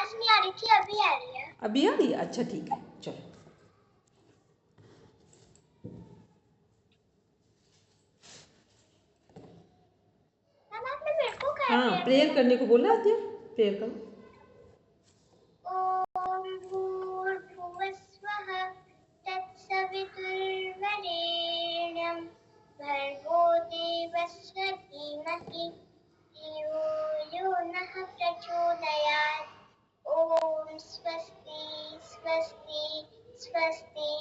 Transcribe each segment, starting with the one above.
आवाज नहीं आ रही थी, अभी आ रही है। अभी आ रही है? अच्छा ठीक है, चलो। मैम आपने मेरे को क्या हाँ, प्रेयर करने को बोला आद्या, प्रेयर करो। ओम भूर्भुवस्वः तत्सवितुर्वरेण्यं भर्गो देवस्य धीमहि धियो यो नः प्रचोदयात्। ओम स्वस्ति स्वस्ति स्वस्ति।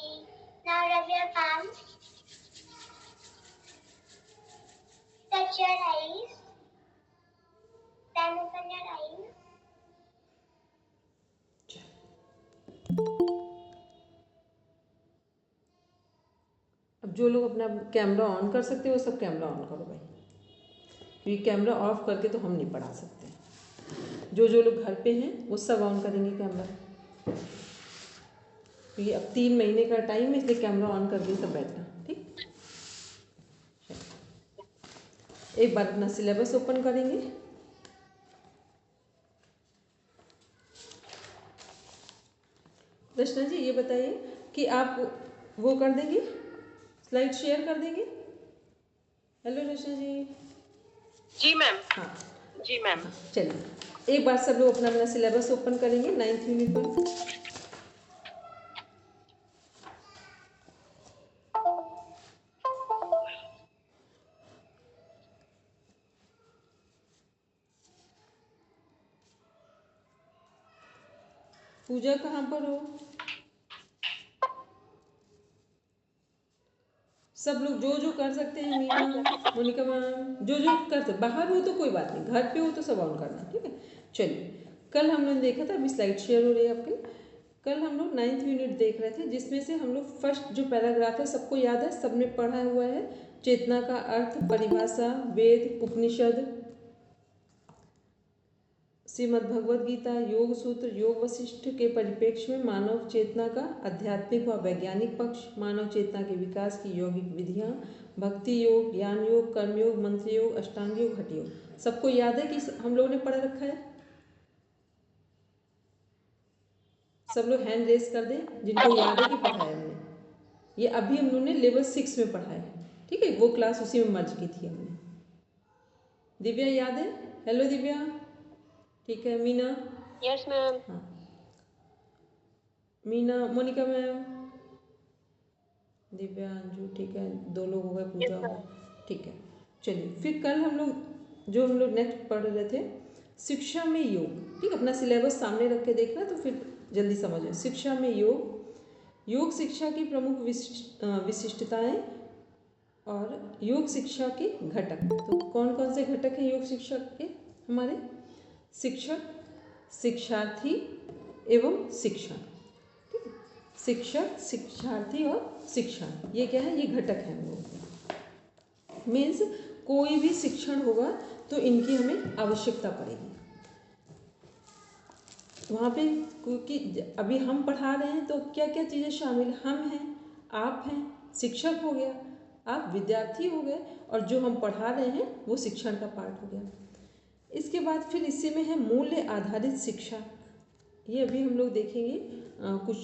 Now rub your palms. Touch your eyes. Then open your eyes. अब जो लोग अपना कैमरा ऑन कर सकते हो वो सब कैमरा ऑन करो भाई, क्योंकि कैमरा ऑफ करके तो हम नहीं पढ़ा सकते। जो जो लोग घर पे हैं वो सब ऑन करेंगे कैमरा, क्योंकि अब 3 महीने का टाइम है, इसलिए कैमरा ऑन करके सब बैठना, ठीक। एक बार अपना सिलेबस ओपन करेंगे। रचना जी ये बताइए कि आप वो कर देंगे, स्लाइड शेयर कर देंगे। हेलो रचना जी। जी मैम। हाँ जी मैम। हाँ, चलिए एक बार सब लोग अपना अपना सिलेबस ओपन करेंगे 9th यूनिट पर। पूजा कहाँ पर हो? सब लोग जो जो कर सकते हैं, मीना, मोनिका मैम, जो जो कर सकते, बाहर हो तो कोई बात नहीं, घर पे हो तो सब ऑन करना, ठीक है। चलिए, कल हम लोग देखा था, अभी स्लाइड शेयर हो रही है आपके। कल हम लोग 9th यूनिट देख रहे थे, जिसमें से हम लोग फर्स्ट जो पैराग्राफ है सबको याद है, सबने पढ़ा हुआ है। चेतना का अर्थ, परिभाषा, वेद, उपनिषद, श्रीमद् भगवद गीता, योग सूत्र, योग वशिष्ठ के परिप्रेक्ष्य में मानव चेतना का आध्यात्मिक व वैज्ञानिक पक्ष, मानव चेतना के विकास की यौगिक विधियाँ, भक्ति योग, ज्ञान योग, कर्म योग, मंत्र योग, अष्टांग योग, हठ योग। सबको याद है कि हम लोगों ने पढ़ रखा है? सब लोग हैंड रेस कर दें जिनको याद है कि पढ़ा है हमने। ये अभी हम लोगों ने लेवल 6 में पढ़ा है, ठीक है। वो क्लास उसी में मर्ज की थी हमने। दिव्या याद है? हेलो दिव्या, ठीक है। मीना? Yes ma'am. हाँ, मीना, मोनिका मैम, दिव्या, अंजू, ठीक है। 2 लोग हो गए, पूजा हो गए, ठीक है। चलिए फिर कल हम लोग नेक्स्ट पढ़ रहे थे शिक्षा में योग, ठीक। अपना सिलेबस सामने रख के देखना तो फिर जल्दी समझ। शिक्षा में योग, योग शिक्षा की प्रमुख विशिष्टताएं और योग शिक्षा के घटक। तो कौन कौन से घटक हैं योग शिक्षा के? हमारे शिक्षक, शिक्षार्थी एवं शिक्षण, ठीक है। शिक्षक, शिक्षार्थी और शिक्षण, ये क्या है? ये घटक है हम लोग। मीन्स कोई भी शिक्षण होगा तो इनकी हमें आवश्यकता पड़ेगी वहाँ पे, क्योंकि अभी हम पढ़ा रहे हैं तो क्या क्या चीज़ें शामिल? हम हैं, आप हैं, शिक्षक हो गया, आप विद्यार्थी हो गए, और जो हम पढ़ा रहे हैं वो शिक्षण का पार्ट हो गया। इसके बाद फिर इसी में है मूल्य आधारित शिक्षा। ये अभी हम लोग देखेंगे कुछ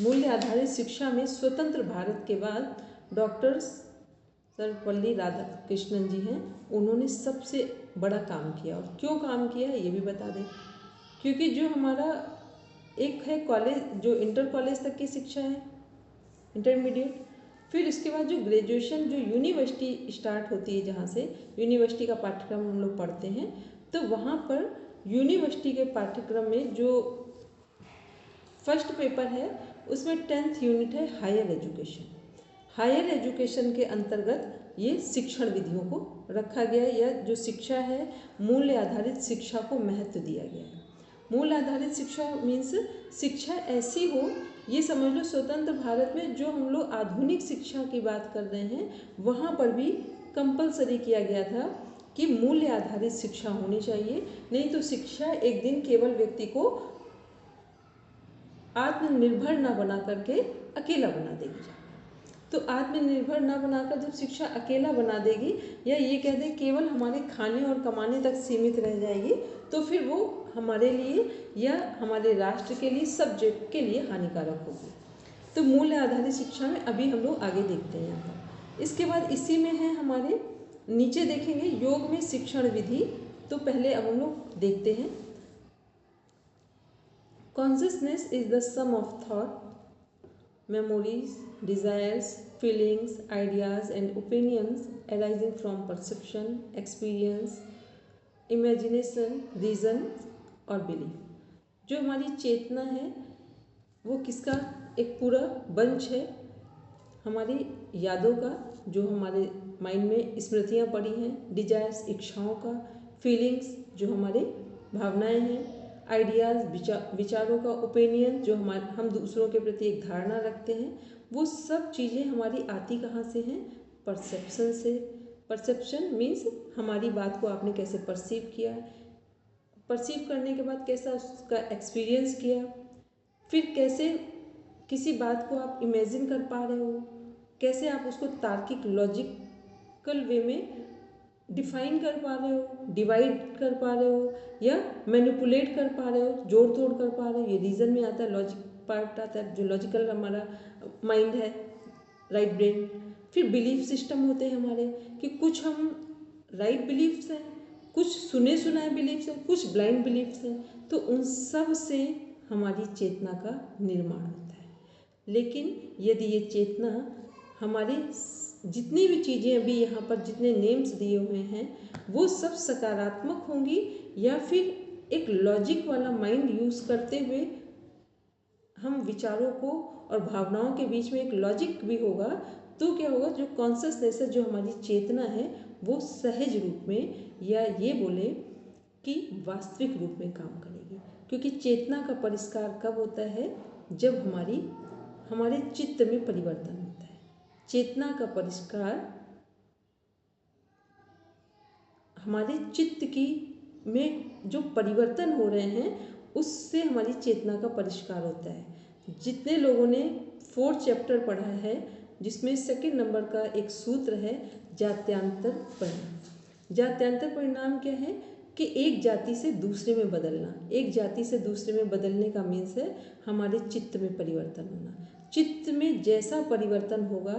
मूल्य आधारित शिक्षा में स्वतंत्र भारत के बाद डॉक्टर सर्वपल्ली राधाकृष्णन जी हैं, उन्होंने सबसे बड़ा काम किया। और क्यों काम किया है ये भी बता दें। क्योंकि जो हमारा एक है कॉलेज, जो इंटर कॉलेज तक की शिक्षा है, इंटरमीडिएट, फिर इसके बाद जो ग्रेजुएशन, जो यूनिवर्सिटी स्टार्ट होती है, जहाँ से यूनिवर्सिटी का पाठ्यक्रम हम लोग पढ़ते हैं, तो वहाँ पर यूनिवर्सिटी के पाठ्यक्रम में जो फर्स्ट पेपर है उसमें 10th यूनिट है हायर एजुकेशन। हायर एजुकेशन के अंतर्गत ये शिक्षण विधियों को रखा गया है, या जो शिक्षा है मूल्य आधारित शिक्षा को महत्व दिया गया है। मूल्य आधारित शिक्षा मीन्स शिक्षा ऐसी हो, ये समझ लो स्वतंत्र भारत में जो हम लोग आधुनिक शिक्षा की बात कर रहे हैं वहाँ पर भी कंपलसरी किया गया था कि मूल्य आधारित शिक्षा होनी चाहिए, नहीं तो शिक्षा एक दिन केवल व्यक्ति को आत्मनिर्भर ना बना करके अकेला बना देगी। तो आत्मनिर्भर ना बनाकर जब शिक्षा अकेला बना देगी, या ये कह दें केवल हमारे खाने और कमाने तक सीमित रह जाएगी, तो फिर वो हमारे लिए या हमारे राष्ट्र के लिए, सब्जेक्ट के लिए हानिकारक होगी। तो मूल्य आधारित शिक्षा में अभी हम लोग आगे देखते हैं यहाँ पर। इसके बाद इसी में है हमारे नीचे देखेंगे योग में शिक्षण विधि। तो पहले अब हम लोग देखते हैं consciousness is the sum of thought, memories, desires, feelings, ideas and opinions arising from perception, experience, imagination, reason और belief। जो हमारी चेतना है वो किसका एक पूरा बंच है, हमारी यादों का, जो हमारे माइंड में स्मृतियाँ पड़ी हैं, डिजायर्स इच्छाओं का, फीलिंग्स जो हमारे भावनाएं हैं, आइडियाज़ विचारों का, ओपिनियन जो हम दूसरों के प्रति एक धारणा रखते हैं, वो सब चीज़ें हमारी आती कहाँ से हैं? परसेप्शन से। परसेप्शन मीन्स हमारी बात को आपने कैसे परसीव किया, परसीव करने के बाद कैसा उसका एक्सपीरियंस किया, फिर कैसे किसी बात को आप इमेजिन कर पा रहे हो, कैसे आप उसको तार्किक लॉजिकल वे में डिफाइन कर पा रहे हो, डिवाइड कर पा रहे हो या मैनिपुलेट कर पा रहे हो, जोड़ तोड़ कर पा रहे हो। ये रीज़न में आता है, लॉजिक पार्ट आता है, जो लॉजिकल हमारा माइंड है, राइट ब्रेन। फिर बिलीफ सिस्टम होते हैं हमारे कि कुछ हम राइट बिलीफ्स हैं, कुछ सुने सुनाए बिलीफ्स हैं, कुछ ब्लाइंड बिलीफ्स हैं। तो उन सब से हमारी चेतना का निर्माण होता है। लेकिन यदि ये चेतना हमारी जितनी भी चीज़ें अभी यहाँ पर जितने नेम्स दिए हुए हैं वो सब सकारात्मक होंगी या फिर एक लॉजिक वाला माइंड यूज़ करते हुए हम विचारों को और भावनाओं के बीच में एक लॉजिक भी होगा, तो क्या होगा, जो कॉन्शियसनेस है, जो हमारी चेतना है, वो सहज रूप में या ये बोले कि वास्तविक रूप में काम करेगी। क्योंकि चेतना का परिष्कार कब होता है? जब हमारे चित्त में परिवर्तन होता है। चेतना का परिष्कार हमारे चित्त की में जो परिवर्तन हो रहे हैं उससे हमारी चेतना का परिष्कार होता है। जितने लोगों ने 4th चैप्टर पढ़ा है जिसमें 2nd नंबर का एक सूत्र है जात्यांतर परिणाम। जात्यांतर परिणाम क्या है कि एक जाति से दूसरे में बदलना। एक जाति से दूसरे में बदलने का मीन्स है हमारे चित्त में परिवर्तन होना। चित्त में जैसा परिवर्तन होगा,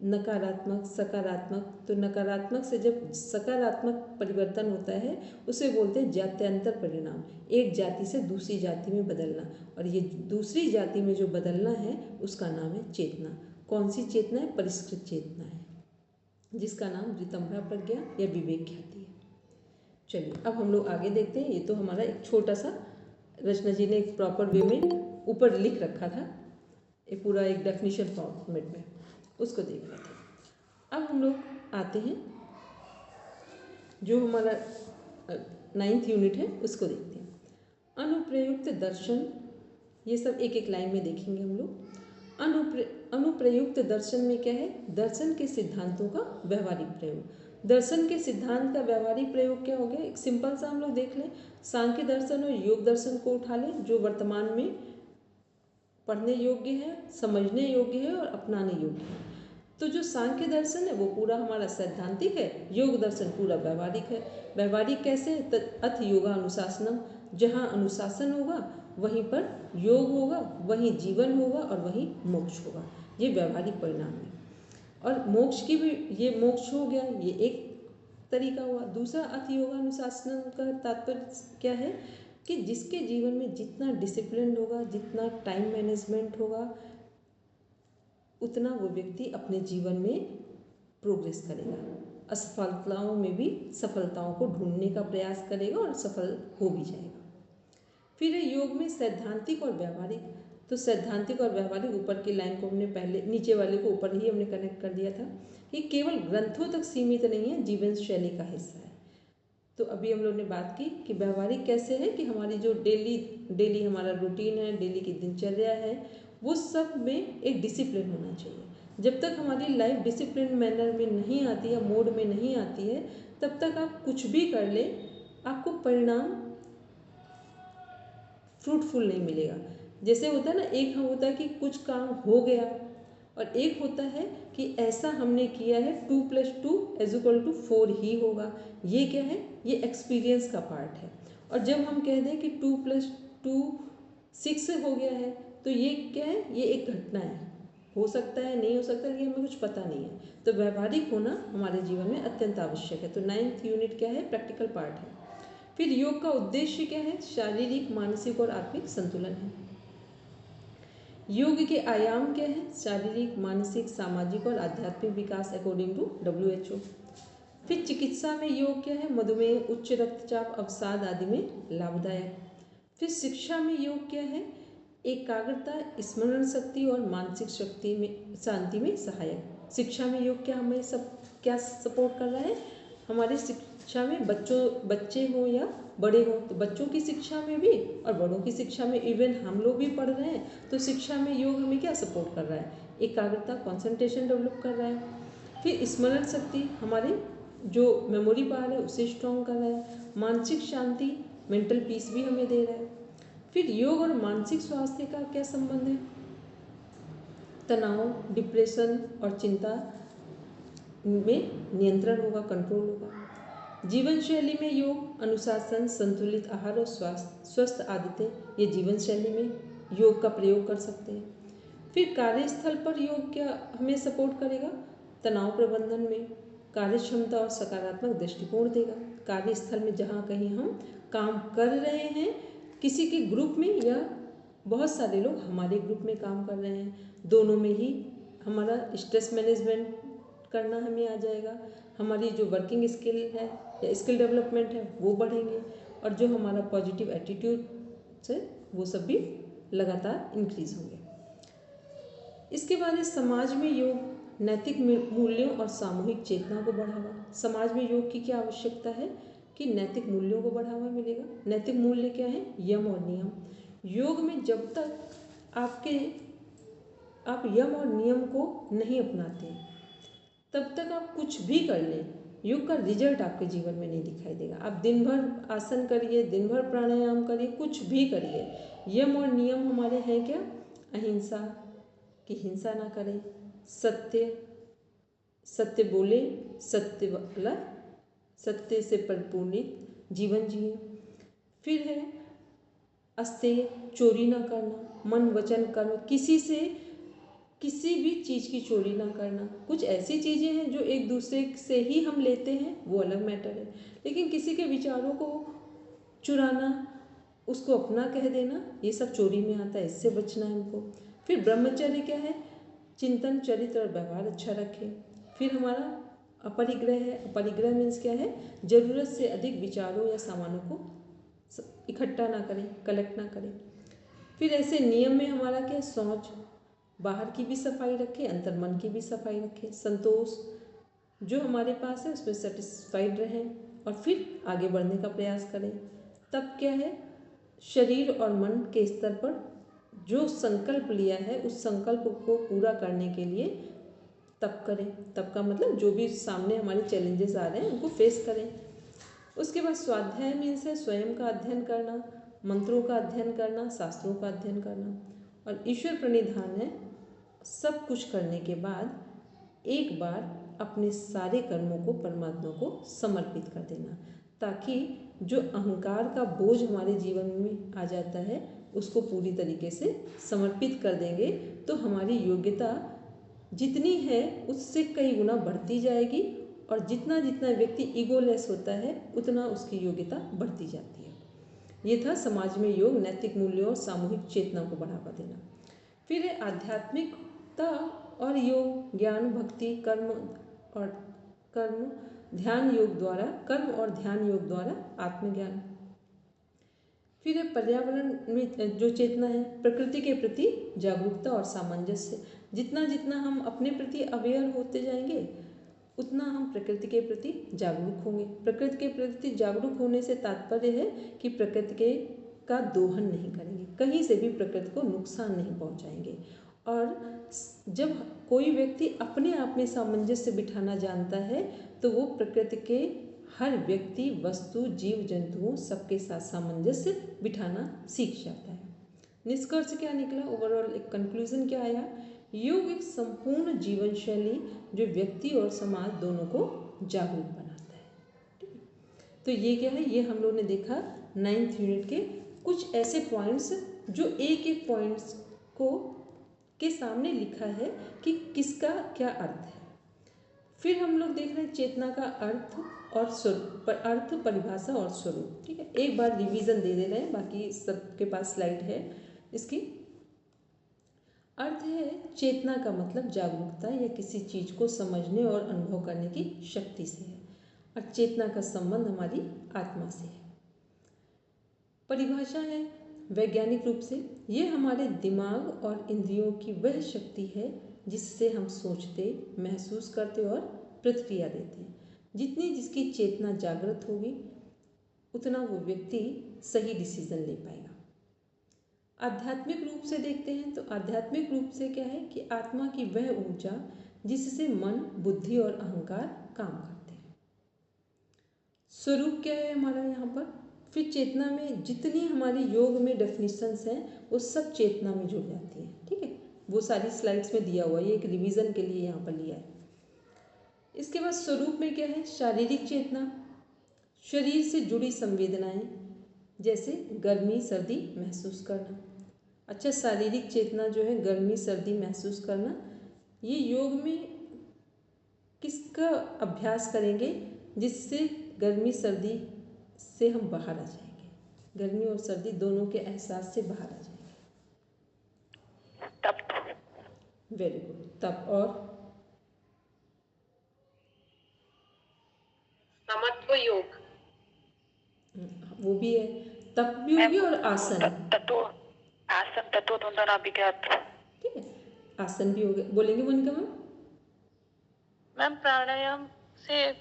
नकारात्मक सकारात्मक, तो नकारात्मक से जब सकारात्मक परिवर्तन होता है उसे बोलते हैं जात्यांतर परिणाम, एक जाति से दूसरी जाति में बदलना। और ये दूसरी जाति में जो बदलना है उसका नाम है चेतना। कौन सी चेतना है? परिष्कृत चेतना है, जिसका नाम ऋतंभरा प्रज्ञा या विवेक ख्याति है। चलिए अब हम लोग आगे देखते हैं। ये तो हमारा एक छोटा सा रचना जी ने एक प्रॉपर वे में ऊपर लिख रखा था, ये पूरा एक डेफिनेशन फॉर्मेट में, उसको देख रहे थे। अब हम लोग आते हैं जो हमारा 9th यूनिट है उसको देखते हैं। अनुप्रयुक्त दर्शन, ये सब एक एक लाइन में देखेंगे हम लोग। अनुप्रयुक्त दर्शन में क्या है? दर्शन के सिद्धांतों का व्यवहारिक प्रयोग। दर्शन के सिद्धांत का व्यवहारिक प्रयोग क्या हो गया? एक सिंपल सा हम लोग देख लें, सांख्य दर्शन और योग दर्शन को उठा लें, जो वर्तमान में पढ़ने योग्य है, समझने योग्य है और अपनाने योग्य है। तो जो सांख्य दर्शन है वो पूरा हमारा सैद्धांतिक है, योग दर्शन पूरा व्यवहारिक है। व्यवहारिक कैसे? अथ योगा अनुशासनम, जहाँ अनुशासन होगा वहीं पर योग होगा, वहीं जीवन होगा और वहीं मोक्ष होगा। ये व्यवहारिक परिणाम है। और मोक्ष की भी, ये मोक्ष हो गया, ये एक तरीका हुआ। दूसरा अथ योगा अनुशासन का तात्पर्य क्या है कि जिसके जीवन में जितना डिसिप्लिन होगा, जितना टाइम मैनेजमेंट होगा, उतना वो व्यक्ति अपने जीवन में प्रोग्रेस करेगा। असफलताओं में भी सफलताओं को ढूंढने का प्रयास करेगा और सफल हो भी जाएगा। फिर है योग में सैद्धांतिक और व्यवहारिक। तो सैद्धांतिक और व्यवहारिक, ऊपर की लाइन को हमने पहले, नीचे वाले को ऊपर ही हमने कनेक्ट कर दिया था। ये केवल ग्रंथों तक सीमित नहीं है, जीवन शैली का हिस्सा है। तो अभी हम लोग ने बात की कि व्यवहारिक कैसे है कि हमारी जो डेली हमारा रूटीन है, डेली की दिनचर्या है, वो सब में एक डिसिप्लिन होना चाहिए। जब तक हमारी लाइफ डिसिप्लिन मैनर में नहीं आती है, मोड में नहीं आती है, तब तक आप कुछ भी कर ले, आपको परिणाम फ्रूटफुल नहीं मिलेगा। जैसे होता है ना, एक होता है कि कुछ काम हो गया और एक होता है कि ऐसा हमने किया है 2 + 2 = 4 ही होगा। ये क्या है? ये एक्सपीरियंस का पार्ट है। और जब हम कह दें कि 2+2 6 हो गया है तो ये क्या है, ये एक घटना है, हो सकता है नहीं हो सकता है, ये हमें कुछ पता नहीं है। तो व्यवहारिक होना हमारे जीवन में अत्यंत आवश्यक है। तो 9th यूनिट क्या है, प्रैक्टिकल पार्ट है। फिर योग का उद्देश्य क्या है, शारीरिक, मानसिक और आत्मिक संतुलन है। योग के आयाम क्या है, शारीरिक, मानसिक, सामाजिक और आध्यात्मिक विकास अकॉर्डिंग टू WHO। फिर चिकित्सा में योग क्या है, मधुमेह, उच्च रक्तचाप, अवसाद आदि में लाभदायक। फिर शिक्षा में योग क्या है, एकाग्रता, स्मरण शक्ति और मानसिक शक्ति में शांति में सहायक। शिक्षा में योग क्या हमें सब क्या सपोर्ट कर रहा है, हमारी शिक्षा में बच्चे हों या बड़े हों, तो बच्चों की शिक्षा में भी और बड़ों की शिक्षा में, इवन हम लोग भी पढ़ रहे हैं तो शिक्षा में योग हमें क्या सपोर्ट कर रहा है, एकाग्रता, कंसंट्रेशन डेवलप कर रहा है। फिर स्मरण शक्ति, हमारे जो मेमोरी पावर है उसे स्ट्रॉन्ग कर रहा है। मानसिक शांति, मेंटल पीस भी हमें दे रहा है। फिर योग और मानसिक स्वास्थ्य का क्या संबंध है, तनाव, डिप्रेशन और चिंता में नियंत्रण होगा, कंट्रोल होगा। जीवन शैली में योग, अनुशासन, संतुलित आहार और स्वस्थ आदतें, ये जीवन शैली में योग का प्रयोग कर सकते हैं। फिर कार्यस्थल पर योग क्या हमें सपोर्ट करेगा, तनाव प्रबंधन में, कार्य क्षमता और सकारात्मक दृष्टिकोण देगा। कार्यस्थल में जहाँ कहीं हम काम कर रहे हैं, किसी के ग्रुप में या बहुत सारे लोग हमारे ग्रुप में काम कर रहे हैं, दोनों में ही हमारा स्ट्रेस मैनेजमेंट करना हमें आ जाएगा, हमारी जो वर्किंग स्किल है या स्किल डेवलपमेंट है वो बढ़ेंगे, और जो हमारा पॉजिटिव एटीट्यूड से वो सब भी लगातार इंक्रीज होंगे। इसके बाद है समाज में योग, नैतिक मूल्यों और सामूहिक चेतना को बढ़ावा। समाज में योग की क्या आवश्यकता है कि नैतिक मूल्यों को बढ़ावा मिलेगा। नैतिक मूल्य क्या है, यम और नियम। योग में जब तक आप यम और नियम को नहीं अपनाते तब तक आप कुछ भी कर लें, योग का रिजल्ट आपके जीवन में नहीं दिखाई देगा। आप दिन भर आसन करिए, दिन भर प्राणायाम करिए, कुछ भी करिए, यम और नियम हमारे हैं क्या, अहिंसा, कि हिंसा ना करें, सत्य बोले, सत्य से परिपूर्णित जीवन जिए। फिर है अस्तेय, चोरी ना करना, मन वचन कर्म, किसी भी चीज़ की चोरी ना करना। कुछ ऐसी चीज़ें हैं जो एक दूसरे से ही हम लेते हैं, वो अलग मैटर है, लेकिन किसी के विचारों को चुराना, उसको अपना कह देना, ये सब चोरी में आता है, इससे बचना है हमको। फिर ब्रह्मचर्य क्या है, चिंतन, चरित्र और व्यवहार अच्छा रखें। फिर हमारा अपरिग्रह है, अपरिग्रह मीन्स क्या है, ज़रूरत से अधिक विचारों या सामानों को इकट्ठा ना करें, कलेक्ट ना करें। फिर ऐसे नियम में हमारा क्या, सोच, बाहर की भी सफाई रखें, अंतर मन की भी सफाई रखें, संतोष, जो हमारे पास है उसमें सेटिस्फाइड रहें, और फिर आगे बढ़ने का प्रयास करें। तब क्या है, शरीर और मन के स्तर पर जो संकल्प लिया है उस संकल्प को पूरा करने के लिए तप करें। तप का मतलब जो भी सामने हमारे चैलेंजेस आ रहे हैं उनको फेस करें। उसके बाद स्वाध्याय मीन्स है स्वयं का अध्ययन करना, मंत्रों का अध्ययन करना, शास्त्रों का अध्ययन करना, और ईश्वर प्रणिधान है सब कुछ करने के बाद एक बार अपने सारे कर्मों को परमात्मा को समर्पित कर देना, ताकि जो अहंकार का बोझ हमारे जीवन में आ जाता है उसको पूरी तरीके से समर्पित कर देंगे तो हमारी योग्यता जितनी है उससे कई गुना बढ़ती जाएगी, और जितना जितना व्यक्ति ईगोलेस होता है उतना उसकी योग्यता बढ़ती जाती है। ये था समाज में योग, नैतिक मूल्यों और सामूहिक चेतना को बढ़ावा देना। फिर है आध्यात्मिकता और योग, ज्ञान, भक्ति, कर्म ध्यान योग द्वारा आत्मज्ञान। फिर है पर्यावरण में जो चेतना है, प्रकृति के प्रति जागरूकता और सामंजस्य। जितना जितना हम अपने प्रति अवेयर होते जाएंगे उतना हम प्रकृति के प्रति जागरूक होंगे। प्रकृति के प्रति जागरूक होने से तात्पर्य है कि प्रकृति का दोहन नहीं करेंगे, कहीं से भी प्रकृति को नुकसान नहीं पहुंचाएंगे। और जब कोई व्यक्ति अपने आप में सामंजस्य बिठाना जानता है तो वो प्रकृति के हर व्यक्ति, वस्तु, जीव जंतुओं सबके साथ सामंजस्य बिठाना सीख जाता है। निष्कर्ष क्या निकला, ओवरऑल एक कंक्लूजन क्या आया, योग एक संपूर्ण जीवन शैली जो व्यक्ति और समाज दोनों को जागरूक बनाता है। ठीक है, तो ये क्या है, ये हम लोग ने देखा 9th यूनिट के कुछ ऐसे पॉइंट्स जो एक एक पॉइंट्स को के सामने लिखा है कि किसका क्या अर्थ है। फिर हम लोग देख रहे हैं चेतना का अर्थ और स्वरूप, अर्थ, परिभाषा और स्वरूप। ठीक है, एक बार रिवीजन दे रहे हैं, बाकी सबके पास स्लाइड है इसकी। अर्थ है चेतना का मतलब जागरूकता या किसी चीज को समझने और अनुभव करने की शक्ति से है, और चेतना का संबंध हमारी आत्मा से है। परिभाषा है वैज्ञानिक रूप से ये हमारे दिमाग और इंद्रियों की वह शक्ति है जिससे हम सोचते, महसूस करते और प्रतिक्रिया देते हैं। जितनी जिसकी चेतना जागृत होगी उतना वो व्यक्ति सही डिसीजन ले पाएगा। आध्यात्मिक रूप से देखते हैं तो आध्यात्मिक रूप से क्या है कि आत्मा की वह ऊर्जा जिससे मन, बुद्धि और अहंकार काम करते हैं। स्वरूप क्या है हमारा यहाँ पर। फिर चेतना में जितनी हमारी योग में डेफिनेशंस हैं वो सब चेतना में जुड़ जाती हैं। ठीक है, वो सारी स्लाइड्स में दिया हुआ है, ये एक रिवीजन के लिए यहाँ पर लिया है। इसके बाद स्वरूप में क्या है, शारीरिक चेतना, शरीर से जुड़ी संवेदनाएं जैसे गर्मी सर्दी महसूस करना। अच्छा, शारीरिक चेतना जो है गर्मी सर्दी महसूस करना, ये योग में किसका अभ्यास करेंगे जिससे गर्मी सर्दी से हम बाहर आ जाएंगे, गर्मी और सर्दी दोनों के एहसास से बाहर आ जाएंगे। तप। वेरी गुड, तप। और समत्व योग, वो भी है, तप भी होगी और आसन। आसन तत्व दोनों अभिज्ञात। ठीक है, आसन भी हो गए, बोलेंगे मोनिका मैम। मैम प्राणायाम से,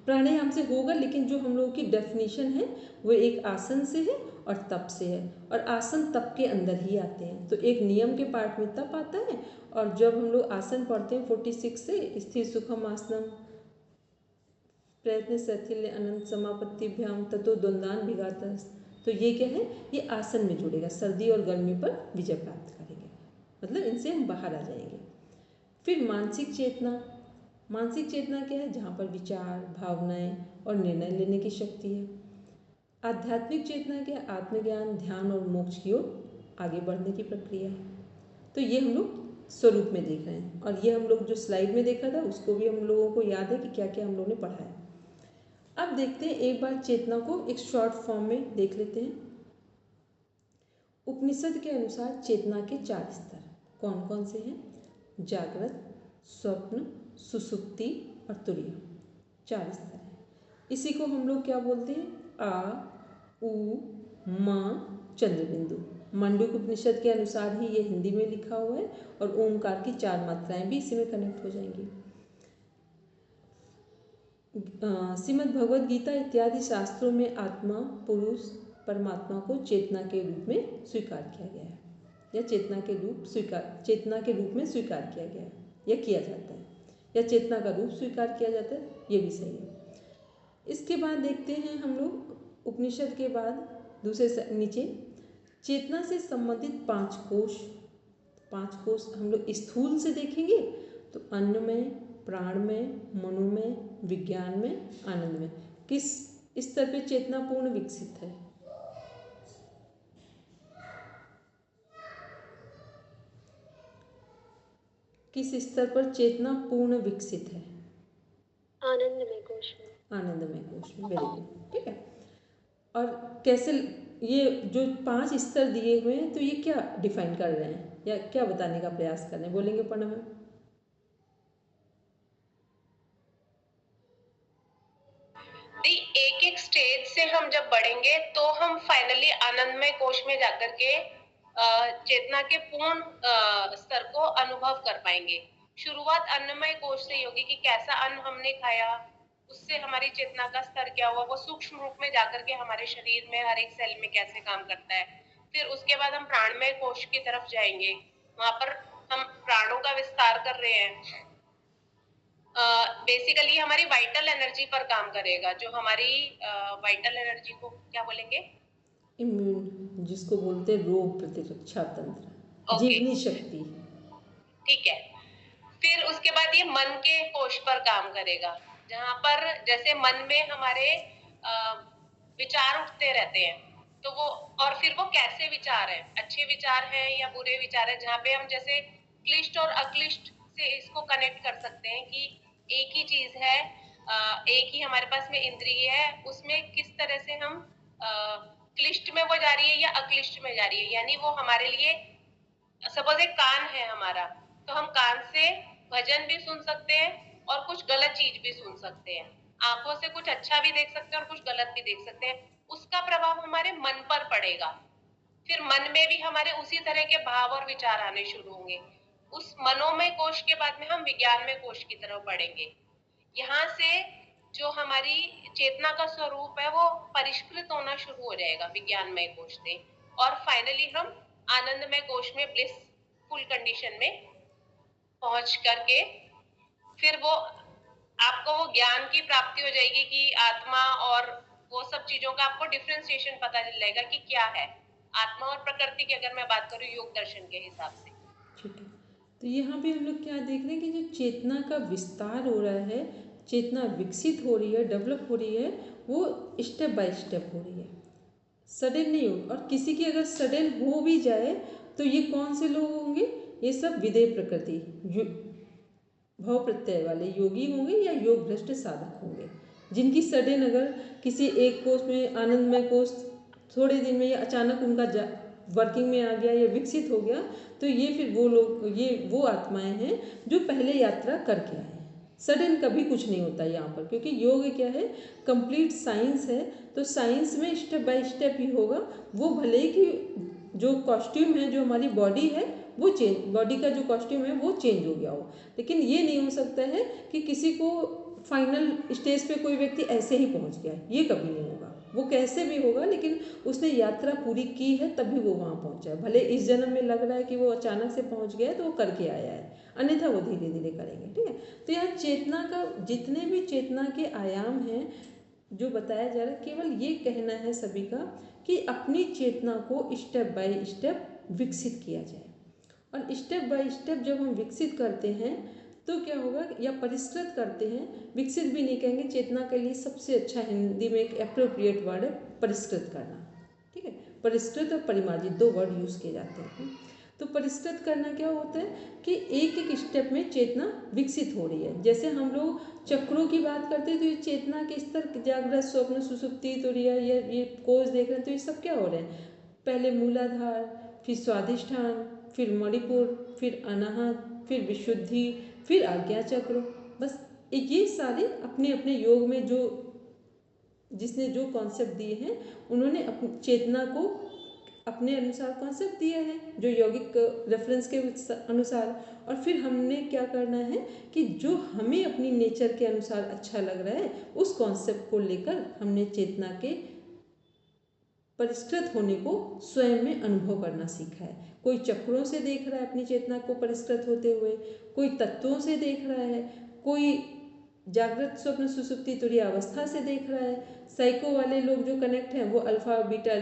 प्राणायाम से होगा, लेकिन जो हम लोगों की डेफिनेशन है वो एक आसन से है और तप से है, और आसन तप के अंदर ही आते हैं। तो एक नियम के पार्ट में तप आता है, और जब हम लोग आसन पढ़ते हैं 46 से स्थिर सुखम आसनम प्रयत्न शैथिल्य अनंत समापत्तिभ्याम ततो द्वंद्वान विघातः, तो ये क्या है, ये आसन में जुड़ेगा, सर्दी और गर्मी पर विजय प्राप्त करेंगे, मतलब इनसे हम बाहर आ जाएंगे। फिर मानसिक चेतना, मानसिक चेतना क्या है, जहाँ पर विचार, भावनाएं और निर्णय लेने की शक्ति है। आध्यात्मिक चेतना क्या है, आत्मज्ञान, ध्यान और मोक्ष की ओर आगे बढ़ने की प्रक्रिया है। तो ये हम लोग स्वरूप में देख रहे हैं, और ये हम लोग जो स्लाइड में देखा था उसको भी हम लोगों को याद है कि क्या क्या हम लोगों ने पढ़ा है। अब देखते हैं एक बार चेतना को एक शॉर्ट फॉर्म में देख लेते हैं। उपनिषद के अनुसार चेतना के 4 स्तर कौन कौन से हैं, जागृत, स्वप्न, सुसुप्ति और तुरीय, 4 स्तर हैं। इसी को हम लोग क्या बोलते हैं, आ, उ, म, चंद्रबिंदु। मंडूक उपनिषद के अनुसार ही ये हिंदी में लिखा हुआ है, और ओमकार की 4 मात्राएं भी इसी में कनेक्ट हो जाएंगी। श्रीमद् भगवद गीता इत्यादि शास्त्रों में आत्मा, पुरुष, परमात्मा को चेतना के रूप में स्वीकार किया गया है, या चेतना के रूप में स्वीकार किया गया है, या किया जाता है, या चेतना का रूप स्वीकार किया जाता है, ये भी सही है। इसके बाद देखते हैं हम लोग उपनिषद के बाद दूसरे से नीचे चेतना से संबंधित 5 कोश। 5 कोश हम लोग स्थूल से देखेंगे तो अन्न में, प्राण में, मनो में, विज्ञान में, आनंद में। किस स्तर पे चेतना पूर्ण विकसित है, किस स्तर पर चेतना पूर्ण विकसित है, आनंदमय कोश में। आनंदमय कोश में। वेरी गुड, ठीक है। और कैसे ये जो 5 स्तर दिए हुए हैं, तो ये क्या डिफाइन कर रहे हैं या क्या बताने का प्रयास कर रहे हैं, बोलेंगे पढ़ना में। एक एक स्टेज से हम जब बढ़ेंगे तो हम फाइनली आनंदमय कोश में जाकर के चेतना के पूर्ण स्तर को अनुभव कर पाएंगे। शुरुआत अन्नमय कोश से होगी कि कैसा अन्न हमने खाया, उससे हमारी चेतना का स्तर क्या हुआ, वो सूक्ष्म रूप में जाकर के हमारे शरीर में हर एक सेल में कैसे काम करता है। फिर उसके बाद हम प्राणमय कोश की तरफ जाएंगे, वहां पर हम प्राणों का विस्तार कर रहे हैं। बेसिकली हमारी वाइटल एनर्जी पर काम करेगा, जो हमारी वाइटल एनर्जी को क्या बोलेंगे, इम्यून, जिसको बोलते हैं रोग प्रतिरक्षा तंत्र, जीवनी शक्ति। ठीक है। फिर उसके बाद ये मन के कोश पर काम करेगा, जहां पर जैसे मन में हमारे विचार उठते रहते हैं। तो वो, और फिर वो कैसे विचार है, अच्छे विचार हैं या बुरे विचार है, जहाँ पे हम जैसे क्लिष्ट और अक्लिष्ट से इसको कनेक्ट कर सकते हैं कि एक ही चीज है, एक ही हमारे पास में इंद्रिय है, उसमें किस तरह से हम क्लिष्ट में वो जा रही है या अक्लिष्ट में जा रही है। यानी वो हमारे लिए, सपोज एक कान है हमारा, तो हम कान से भजन भी सुन सकते हैं और कुछ गलत चीज भी सुन सकते हैं। आंखों से कुछ अच्छा भी देख सकते हैं और कुछ गलत भी देख सकते हैं। उसका प्रभाव हमारे मन पर पड़ेगा, फिर मन में भी हमारे उसी तरह के भाव और विचार आने शुरू होंगे। उस मनोमय कोश के बाद में हम विज्ञानमय कोश की तरफ बढ़ेंगे। यहाँ से जो हमारी चेतना का स्वरूप है वो परिष्कृत होना शुरू हो जाएगा विज्ञानमय कोश से, और फाइनली हम आनंदमय कोश में, ब्लिसफुल कंडीशन में पहुंच करके फिर वो आपको वो ज्ञान की प्राप्ति हो जाएगी कि आत्मा और वो सब चीजों का आपको डिफरेंशिएशन पता चल जाएगा कि क्या है आत्मा और प्रकृति की, अगर मैं बात करूँ योग दर्शन के हिसाब से। ठीक है। तो यहाँ पे हम लोग क्या देख रहे हैं कि जो चेतना का विस्तार हो रहा है, चेतना विकसित हो रही है, डेवलप हो रही है, वो स्टेप बाय स्टेप हो रही है, सडन नहीं हो। और किसी की अगर सडन हो भी जाए तो ये कौन से लोग होंगे? ये सब विदेह प्रकृति भाव प्रत्यय वाले योगी होंगे या योग भ्रष्ट साधक होंगे, जिनकी सडन अगर किसी एक कोष में, आनंदमय कोष थोड़े दिन में या अचानक उनका वर्किंग में आ गया या विकसित हो गया, तो ये फिर वो लोग, ये वो आत्माएं हैं जो पहले यात्रा करके आए। सडन कभी कुछ नहीं होता यहाँ पर, क्योंकि योग क्या है, कंप्लीट साइंस है। तो साइंस में स्टेप बाय स्टेप ही होगा। वो भले कि जो कॉस्ट्यूम है, जो हमारी बॉडी है, वो चेंज, बॉडी का जो कॉस्ट्यूम है वो चेंज हो गया हो, लेकिन ये नहीं हो सकता है कि किसी को फाइनल स्टेज पे कोई व्यक्ति ऐसे ही पहुंच गया, ये कभी नहीं होगा। वो कैसे भी होगा, लेकिन उसने यात्रा पूरी की है तभी वो वहाँ पहुँचा है। भले इस जन्म में लग रहा है कि वो अचानक से पहुँच गया है तो वो करके आया है, अन्यथा वो धीरे धीरे करेंगे। ठीक है। तो यहाँ चेतना का, जितने भी चेतना के आयाम हैं जो बताया जा रहा है, केवल ये कहना है सभी का कि अपनी चेतना को स्टेप बाय स्टेप विकसित किया जाए। और स्टेप बाय स्टेप जब हम विकसित करते हैं तो क्या होगा, या परिष्कृत करते हैं, विकसित भी नहीं कहेंगे, चेतना के लिए सबसे अच्छा हिंदी में एक एप्रोप्रिएट वर्ड है परिष्कृत करना। ठीक है। परिष्कृत और परिमार्जित दो वर्ड यूज़ किए जाते हैं। तो परिष्कृत करना क्या होता है कि एक एक स्टेप में चेतना विकसित हो रही है। जैसे हम लोग चक्रों की बात करते हैं तो ये चेतना के स्तर, जागृत, स्वप्न, सुषुप्ति, तुरीय, ये कोष देख रहे हैं, तो ये सब क्या हो रहे हैं, पहले मूलाधार, फिर स्वाधिष्ठान, फिर मणिपुर, फिर अनाहत, फिर विशुद्धि, फिर आज्ञा चक्र। बस ये सारे अपने अपने योग में जो जिसने जो कॉन्सेप्ट दिए हैं, उन्होंने अपनी चेतना को अपने अनुसार कॉन्सेप्ट दिया है, जो यौगिक रेफरेंस के अनुसार। और फिर हमने क्या करना है कि जो हमें अपनी नेचर के अनुसार अच्छा लग रहा है, उस कॉन्सेप्ट को लेकर हमने चेतना के परिष्कृत होने को स्वयं में अनुभव करना सीखा है। कोई चक्रों से देख रहा है अपनी चेतना को परिष्कृत होते हुए, कोई तत्वों से देख रहा है, कोई जागृत, स्वप्न, सुसुप्ति, तुरीय अवस्था से देख रहा है। साइको वाले लोग जो कनेक्ट हैं वो अल्फा, बीटा,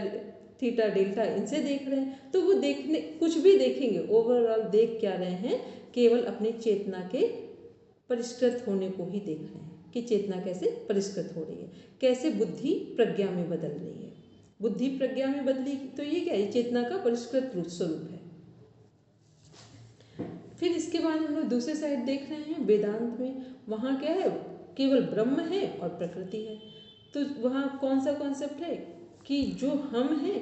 थीटा, डेल्टा, इनसे देख रहे हैं। तो वो देखने, कुछ भी देखेंगे, ओवरऑल देख क्या रहे हैं, केवल अपनी चेतना के परिष्कृत होने को ही देख रहे हैं कि चेतना कैसे परिष्कृत हो रही है, कैसे बुद्धि प्रज्ञा में बदल रही है। बुद्धि प्रज्ञा में बदली तो ये क्या है, चेतना का परिष्कृत स्वरूप है। फिर इसके बाद हम लोग दूसरे साइड देख रहे हैं वेदांत में, वहाँ क्या है, केवल ब्रह्म है और प्रकृति है। तो वहाँ कौन सा कॉन्सेप्ट है कि जो हम हैं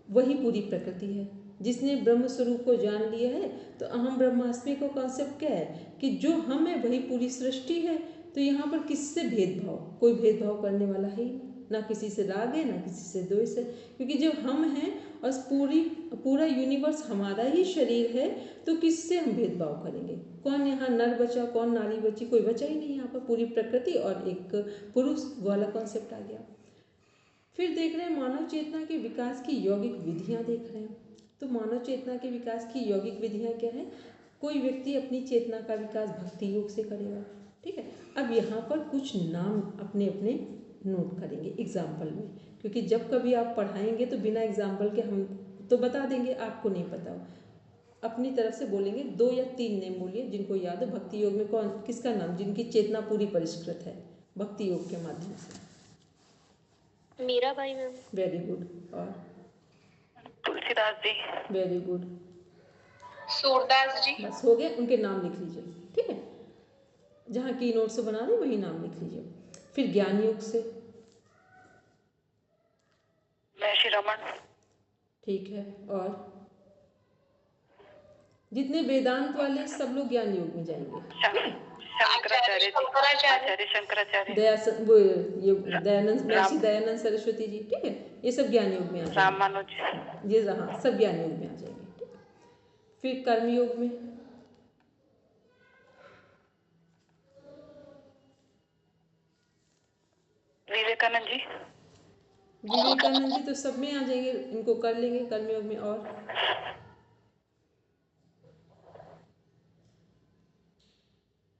वही पूरी प्रकृति है। जिसने ब्रह्म स्वरूप को जान लिया है, तो अहम ब्रह्मास्मि का कॉन्सेप्ट क्या है कि जो हम है वही पूरी सृष्टि है। तो यहाँ पर किससे भेदभाव, कोई भेदभाव करने वाला है ही नहीं, ना किसी से राग है, ना किसी से द्वेष है, क्योंकि जब हम हैं और पूरा यूनिवर्स हमारा ही शरीर है, तो किससे हम भेदभाव करेंगे? कौन यहाँ नर बचा, कौन नारी बची, कोई बचा ही नहीं। यहाँ पर पूरी प्रकृति और एक पुरुष वाला कॉन्सेप्ट आ गया। फिर देख रहे हैं मानव चेतना के विकास की यौगिक विधियाँ देख रहे हैं। तो मानव चेतना के विकास की यौगिक विधियाँ क्या है? कोई व्यक्ति अपनी चेतना का विकास भक्ति योग से करेगा। ठीक है। अब यहाँ पर कुछ नाम अपने अपने नोट करेंगे एग्जाम्पल में, क्योंकि जब कभी आप पढ़ाएंगे तो बिना एग्जाम्पल के हम तो बता देंगे, आपको नहीं पता हो, अपनी तरफ से बोलेंगे 2 या 3 नेम बोलिए जिनको याद हो। भक्ति योग में कौन, किसका नाम, जिनकी चेतना पूरी परिष्कृत है भक्ति योग के माध्यम से? मीराबाई मैम। Very good. और तुलसीदास जी। Very good. सूरदास जी। बस हो गया, उनके नाम लिख लीजिए, ठीक है। जहाँ की नोट से बना रहे वही नाम लिख लीजिए। फिर ज्ञान योग से महर्षि रमन। ठीक है। और जितने वेदांत वाले सब लोग ज्ञान योग में जाएंगे, ठीक है। शंकराचार्य जी। शंकराचार्य। आचार्य शंकराचार्य। वो ये दयानंद, महर्षि दयानंद सरस्वती जी, ठीक है। ये सब ज्ञान योग में आ जाएंगे। रामानुज। ये हाँ, सब ज्ञान योग में आ जाएंगे, ठीक है। फिर कर्म योग में विवेकानंद जी। विवेकानंद जी तो सब में आ जाएंगे, इनको कर लेंगे कर्म योग में। और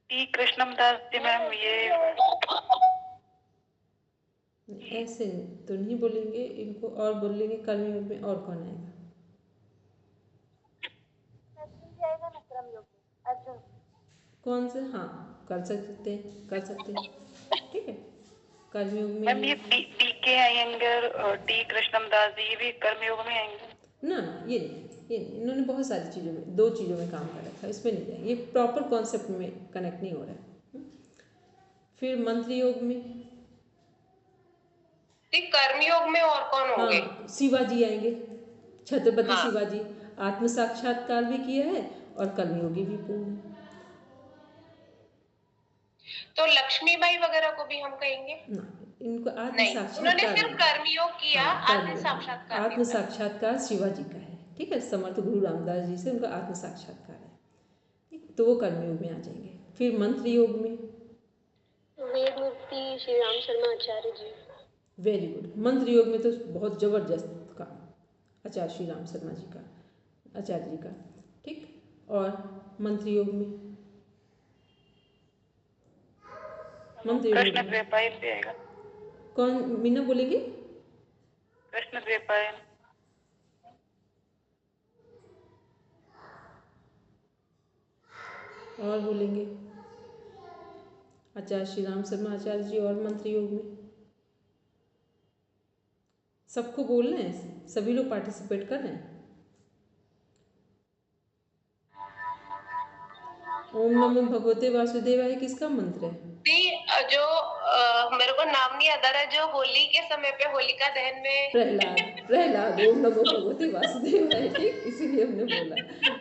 टी कृष्णदास जी मैम, ये ऐसे तो नहीं बोलेंगे इनको, और बोलेंगे कर्म योग में। और कौन आएगा? कौन से? हाँ, कर सकते हैं, कर सकते हैं, ठीक है। कर्मयोग में मैम ये टी के अयंगर और टी कृष्णदास जी, ये भी कर्मयोग में आएंगे ना? ये नहीं, इन्होंने बहुत सारी चीज़ों में, 2 चीज़ों में काम कर रखा है, इसमें नहीं जाएंगे। ये प्रॉपर कॉन्सेप्ट में कनेक्ट नहीं हो रहा है। फिर मंत्र योग में कर्मयोग में और कौन होंगे? हाँ, शिवाजी आएंगे, छत्रपति हाँ। शिवाजी। आत्म साक्षात्कार भी किया है और कर्मयोगी भी पूर्ण है। तो लक्ष्मीबाई वगैरह को भी हम कहेंगे? ना, इनको आत्म नहीं, उन्होंने साक्षात्कार सिर्फ कर्मयोग किया, आत्म साक्षात्कार आत्म साक्षात्कार शिवाजी का है, ठीक है। समर्थ गुरु रामदास जी से उनका आत्म साक्षात्कार है, ठीक। तो वो कर्मयोग में आ जाएंगे। फिर मंत्र योग में वेदमूर्ति श्री राम शर्मा आचार्य जी। Very good. मंत्र योग में तो बहुत जबरदस्त काम आचार्य श्री राम शर्मा जी का, आचार्य जी का, ठीक। और मंत्र योग में कृष्ण द्वैपायन भी आएगा। कौन मीना बोलेंगे? कृष्ण द्वैपायन। और बोलेंगे आचार्य श्री राम शर्मा आचार्य जी। और मंत्र योग में सबको बोलना है, सभी लोग पार्टिसिपेट कर रहे हैं। ओम नमो भगवते वासुदेवाय किसका मंत्र है? जो मेरे को नाम नहीं याद आ रहा, जो होली के समय पे होलिका दहन में प्रहलाद ओम नमो भगवते वासुदेवाय, ठीक, इसीलिए हमने बोला,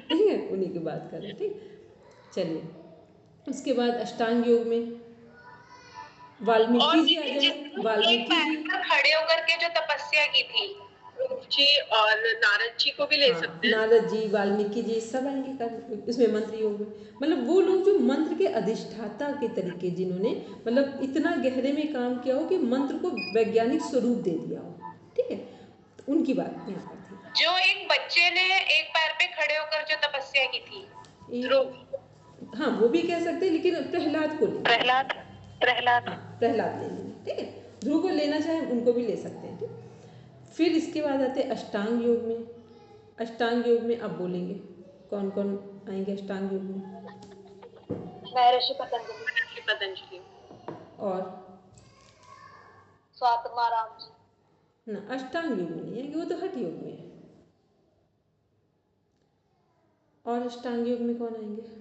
ठीक है। उन्हीं की बात कर रहे हैं, ठीक। चलिए, उसके बाद अष्टांग योग में वाल्मीकि जी आ जाए। वाल्मीकि जी खड़े होकर के जो तपस्या की थी, जी, और नारद जी को भी ले सकते हैं। नारद जी, वाल्मीकि जी सब आएंगे कर इसमें मंत्र योग में। मतलब वो लोग जो मंत्र के अधिष्ठाता के तरीके, जिन्होंने मतलब इतना गहरे में काम किया हो कि मंत्र को वैज्ञानिक स्वरूप दे दिया हो, ठीक है, तो उनकी बात यहाँ पर थी। जो एक बच्चे ने एक पैर पे खड़े होकर जो तपस्या की थी, हाँ, वो भी कह सकते हैं, लेकिन प्रहलाद को ले, प्रहलाद ले लेंगे, ठीक है। ध्रुव को लेना चाहे उनको भी ले सकते हैं, ठीक। फिर इसके बाद आते हैं अष्टांग योग में। अष्टांग योग में आप बोलेंगे कौन कौन आएंगे अष्टांग योग में? महर्षि पतंजलि और स्वात्माराम जी। ना, अष्टांग योग में नहीं है, वो तो हठ योग में है। और अष्टांग योग में कौन आएंगे?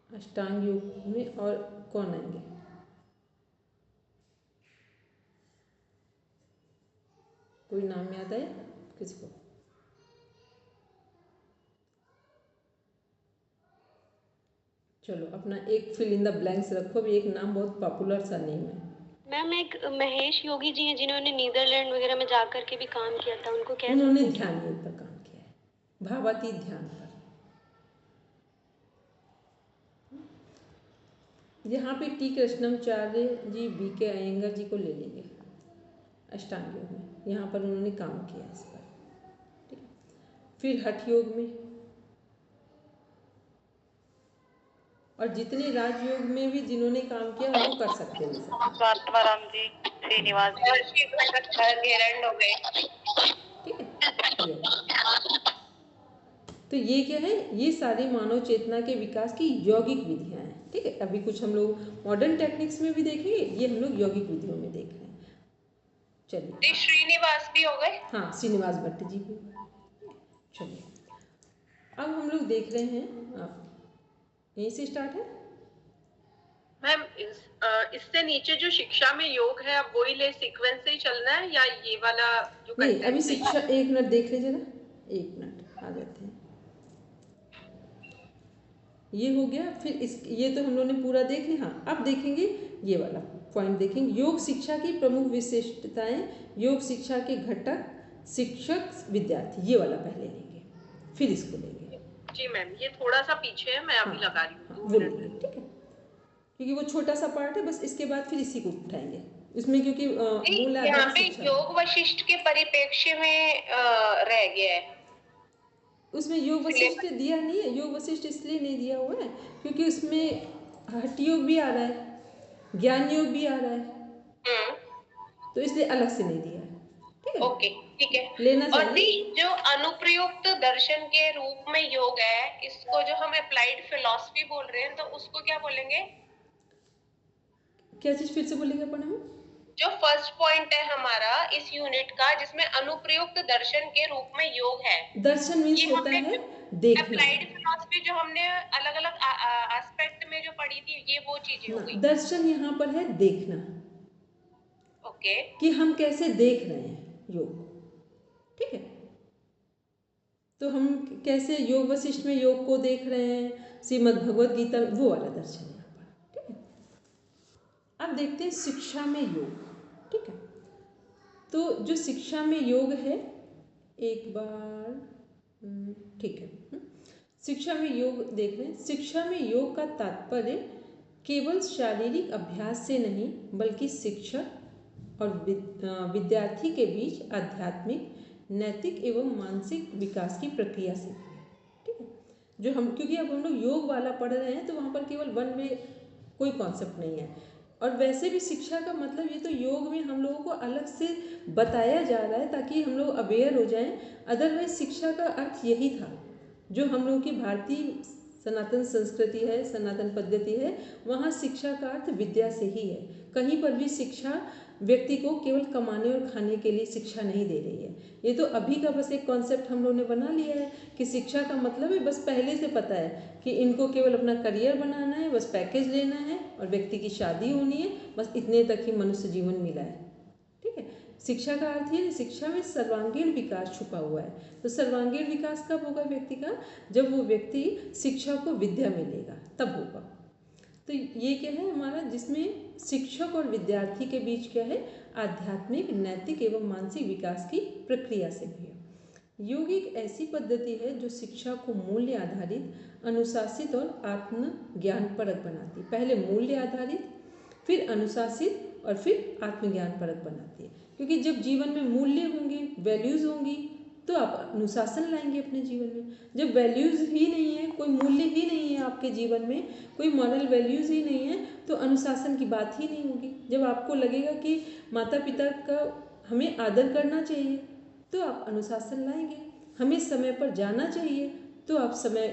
अष्टांग योग में और कौन आएंगे? कोई नाम याद आया किसको? चलो, अपना एक फिल इन द ब्लैंक्स रखो। अभी एक नाम बहुत पॉपुलर सा नेम है। मैम एक महेश योगी जी हैं, जिन्होंने नीदरलैंड वगैरह में जाकर के भी काम किया था, उनको क्या? उन्होंने ध्यान योग पर काम किया है, भावातीत ध्यान पर। यहाँ पे टी कृष्णाचार्य जी, बी के अयंगर जी को ले लेंगे अष्टांग योग में। यहाँ पर उन्होंने काम किया इस पर, ठीक है। फिर हठ योग में, और जितने राजयोग में भी जिन्होंने काम किया उनको कर सकते हैं। स्वात्माराम जी, श्रीनिवास जी, घेरंड हो गए, ठीक है। तो ये क्या है, ये सारी मानव चेतना के विकास की यौगिक विधियां हैं। ठीक है, अभी कुछ हम लोग मॉडर्न टेक्निक्स में भी देखेंगे, ये हम लोग यौगिक विधियों में देख रहे हैं। चलिए, श्रीनिवास भी हो गए। हाँ, श्रीनिवास भट्ट जी भी। चलिए, अब हम लोग देख रहे हैं, यहीं से स्टार्ट है मैम। इससे नीचे जो शिक्षा में योग है, अब वही ले सीक्वेंस से ही चलना है या ये वाला जो नहीं, content अभी है? शिक्षा, एक मिनट देख लीजिए ना, एक मिनट आ जाते हैं। ये हो गया, फिर इस, ये तो हम लोगों ने पूरा देख लिया। हाँ, अब देखेंगे ये वाला पॉइंट, देखेंगे योग शिक्षा की प्रमुख विशिष्टताएं, योग शिक्षा के घटक, शिक्षक विद्यार्थी, ये वाला पहले लेंगे, फिर इसको लेंगे। जी मैम, ये थोड़ा सा पीछे है, मैं अभी हाँ, लगा रही हूँ, हाँ, 2 वो मिनट लेंगे, में। ठीक है, क्योंकि वो छोटा सा पार्ट है, बस इसके बाद फिर इसी को उठाएंगे उसमें, क्योंकि मूल यहाँ आधार पे शिक्षा, योग वशिष्ठ के परिप्रेक्ष्य में रह गया है। उसमें योग वशिष्ठ दिया नहीं है। योग वशिष्ठ इसलिए नहीं दिया हुआ है क्योंकि उसमें हठ योग भी आ रहा है, ज्ञान योग भी आ रहा है, तो इसलिए अलग से नहीं दिया है। ठीक है, ओके, ठीक है। लेना और चाहिए। दी जो अनुप्रयुक्त दर्शन के रूप में योग है, इसको जो हम अप्लाइड फिलॉसफी बोल रहे हैं, तो उसको क्या बोलेंगे? क्या चीज फिर से बोलेंगे अपन हम? जो फर्स्ट पॉइंट है हमारा इस यूनिट का, जिसमें अनुप्रयुक्त दर्शन के रूप में योग है, दर्शन मीन्स होता है देखना। अप्लाइड फिलॉसफी जो हमने अलग अलग एस्पेक्ट में जो पढ़ी थी, ये वो चीजें हो ना, गई। दर्शन यहाँ पर है देखना, ओके, कि हम कैसे देख रहे हैं योग। ठीक है, तो हम कैसे योग वशिष्ठ में योग को देख रहे हैं, श्रीमद् भगवद गीता में, वो वाला दर्शन यहाँ पर। ठीक है, अब देखते हैं शिक्षा में योग। ठीक है, तो जो शिक्षा में योग है, एक बार, ठीक है, शिक्षा में योग देख रहे हैं। शिक्षा में योग का तात्पर्य केवल शारीरिक अभ्यास से नहीं, बल्कि शिक्षक और विद्यार्थी के बीच आध्यात्मिक, नैतिक एवं मानसिक विकास की प्रक्रिया से भी है। ठीक है, जो हम, क्योंकि अब हम लोग योग वाला पढ़ रहे हैं, तो वहाँ पर केवल वन वे कोई कॉन्सेप्ट नहीं है। और वैसे भी शिक्षा का मतलब, ये तो योग में हम लोगों को अलग से बताया जा रहा है ताकि हम लोग अवेयर हो जाएं। अदरवाइज शिक्षा का अर्थ यही था, जो हम लोगों की भारतीय सनातन संस्कृति है, सनातन पद्धति है, वहाँ शिक्षा का अर्थ विद्या से ही है। कहीं पर भी शिक्षा व्यक्ति को केवल कमाने और खाने के लिए शिक्षा नहीं दे रही है। ये तो अभी का बस एक कॉन्सेप्ट हम लोगों ने बना लिया है कि शिक्षा का मतलब है, बस पहले से पता है कि इनको केवल अपना करियर बनाना है, बस पैकेज लेना है और व्यक्ति की शादी होनी है, बस इतने तक ही मनुष्य जीवन मिला है। ठीक है, शिक्षा का अर्थ ये, शिक्षा में सर्वांगीण विकास छुपा हुआ है। तो सर्वांगीण विकास कब होगा व्यक्ति का? जब वो व्यक्ति शिक्षा को विद्या में लेगा, तब होगा। तो ये क्या है हमारा, जिसमें शिक्षक और विद्यार्थी के बीच क्या है, आध्यात्मिक, नैतिक एवं मानसिक विकास की प्रक्रिया से भी है। योग एक ऐसी पद्धति है जो शिक्षा को मूल्य आधारित, अनुशासित और आत्म ज्ञान परक बनाती है। पहले मूल्य आधारित, फिर अनुशासित और फिर आत्मज्ञान परक बनाती है। क्योंकि जब जीवन में मूल्य होंगे, वैल्यूज होंगी, तो आप अनुशासन लाएंगे अपने जीवन में। जब वैल्यूज ही नहीं है, कोई मूल्य ही नहीं है आपके जीवन में, कोई मॉरल वैल्यूज ही नहीं है, तो अनुशासन की बात ही नहीं होगी। जब आपको लगेगा कि माता पिता का हमें आदर करना चाहिए, तो आप अनुशासन लाएंगे। हमें समय पर जाना चाहिए, तो आप समय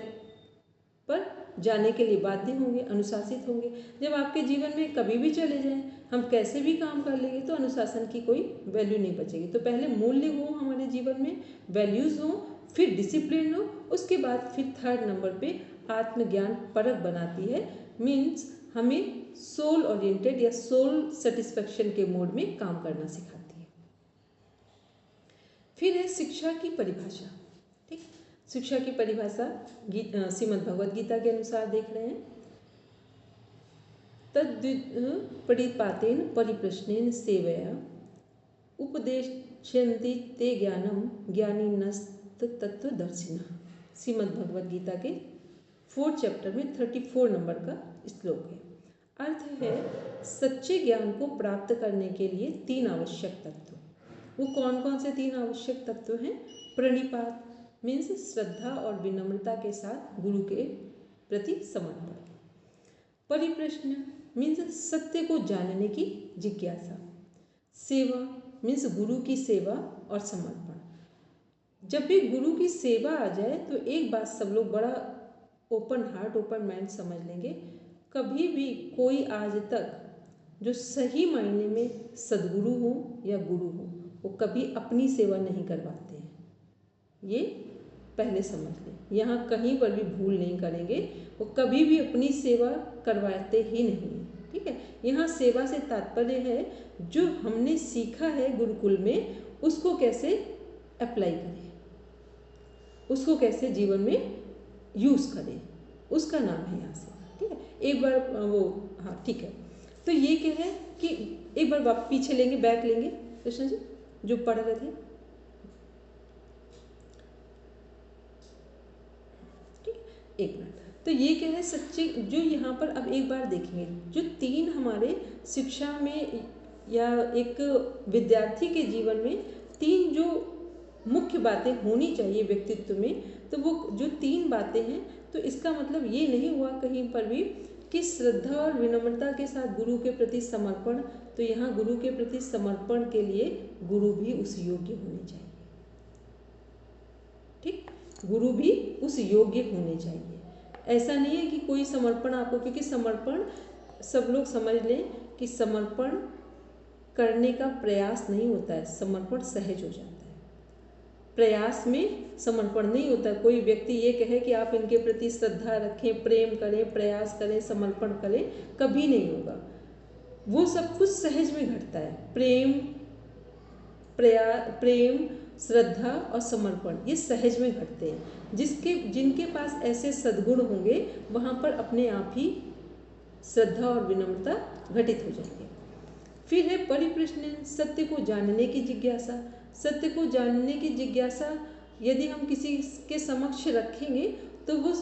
पर जाने के लिए बाध्य होंगे, अनुशासित होंगे। जब आपके जीवन में कभी भी चले जाएं, हम कैसे भी काम कर लेंगे, तो अनुशासन की कोई वैल्यू नहीं बचेगी। तो पहले मूल्य हो हमारे जीवन में, वैल्यूज़ हो, फिर डिसिप्लिन हो, उसके बाद फिर थर्ड नंबर पे आत्मज्ञान परक बनाती है। मीन्स हमें सोल ओरिएंटेड या सोल सेटिस्फेक्शन के मोड में काम करना सिखाती है। फिर है शिक्षा की परिभाषा। ठीक, शिक्षा की परिभाषा श्रीमद् भगवद गीता के अनुसार देख रहे हैं। तद्विपरीतपातेन परिप्रश्नेन सेवया उपदेशयन्ति ते ज्ञानम ज्ञानिनस्तत्त्वदर्शिनः। श्रीमद् भगवद गीता के 4th चैप्टर में 34 नंबर का श्लोक है। अर्थ है, सच्चे ज्ञान को प्राप्त करने के लिए 3 आवश्यक तत्व। वो कौन कौन से 3 आवश्यक तत्व हैं? प्रणिपात मीन्स श्रद्धा और विनम्रता के साथ गुरु के प्रति समर्पण। परिप्रश्न मीन्स सत्य को जानने की जिज्ञासा। सेवा मीन्स गुरु की सेवा और समर्पण। जब भी गुरु की सेवा आ जाए तो एक बात सब लोग बड़ा ओपन हार्ट ओपन माइंड समझ लेंगे, कभी भी कोई आज तक जो सही मायने में सदगुरु हो या गुरु हो वो कभी अपनी सेवा नहीं करवाते हैं, ये पहले समझ लें। यहाँ कहीं पर भी भूल नहीं करेंगे, वो कभी भी अपनी सेवा करवाते ही नहीं हैं, ठीक है। यहाँ सेवा से तात्पर्य है जो हमने सीखा है गुरुकुल में उसको कैसे अप्लाई करें, उसको कैसे जीवन में यूज़ करें, उसका नाम है यहाँ सेवा, ठीक है। एक बार वो हाँ ठीक है, तो ये क्या है कि एक बार पीछे लेंगे, बैक लेंगे कृष्ण जी जो पढ़ रहे थे, ठीक, एक मिनट। तो ये क्या है सच्ची, जो यहाँ पर अब एक बार देखेंगे जो 3 हमारे शिक्षा में या एक विद्यार्थी के जीवन में 3 जो मुख्य बातें होनी चाहिए व्यक्तित्व में, तो वो जो 3 बातें हैं, तो इसका मतलब ये नहीं हुआ कहीं पर भी कि श्रद्धा और विनम्रता के साथ गुरु के प्रति समर्पण, तो यहाँ गुरु के प्रति समर्पण के लिए गुरु भी उस योग्य होने चाहिए, ठीक, गुरु भी उस योग्य होने चाहिए। ऐसा नहीं है कि कोई समर्पण आपको, क्योंकि समर्पण सब लोग समझ लें कि समर्पण करने का प्रयास नहीं होता है, समर्पण सहज हो जाता है, प्रयास में समर्पण नहीं होता। कोई व्यक्ति ये कहे कि आप इनके प्रति श्रद्धा रखें, प्रेम करें, प्रयास करें, समर्पण करें, कभी नहीं होगा। वो सब कुछ सहज में घटता है, प्रेम, श्रद्धा और समर्पण ये सहज में घटते हैं। जिनके पास ऐसे सद्गुण होंगे वहाँ पर अपने आप ही श्रद्धा और विनम्रता घटित हो जाएंगे। फिर है परिप्रश्न, सत्य को जानने की जिज्ञासा। सत्य को जानने की जिज्ञासा यदि हम किसी के समक्ष रखेंगे तो वो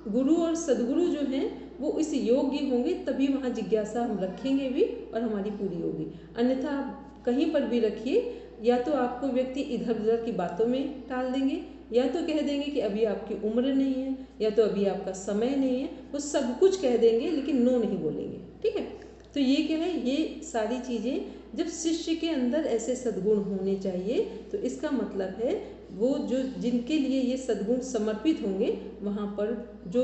गुरु और सद्गुरु जो हैं वो इस योग्य होंगे, तभी वहाँ जिज्ञासा हम रखेंगे भी और हमारी पूरी होगी। अन्यथा आप कहीं पर भी रखिए, या तो आपको व्यक्ति इधर उधर की बातों में टाल देंगे, या तो कह देंगे कि अभी आपकी उम्र नहीं है, या तो अभी आपका समय नहीं है, वो सब कुछ कह देंगे लेकिन नो नहीं बोलेंगे, ठीक है। तो ये क्या है, ये सारी चीज़ें जब शिष्य के अंदर ऐसे सद्गुण होने चाहिए तो इसका मतलब है वो जो जिनके लिए ये सद्गुण समर्पित होंगे वहाँ पर जो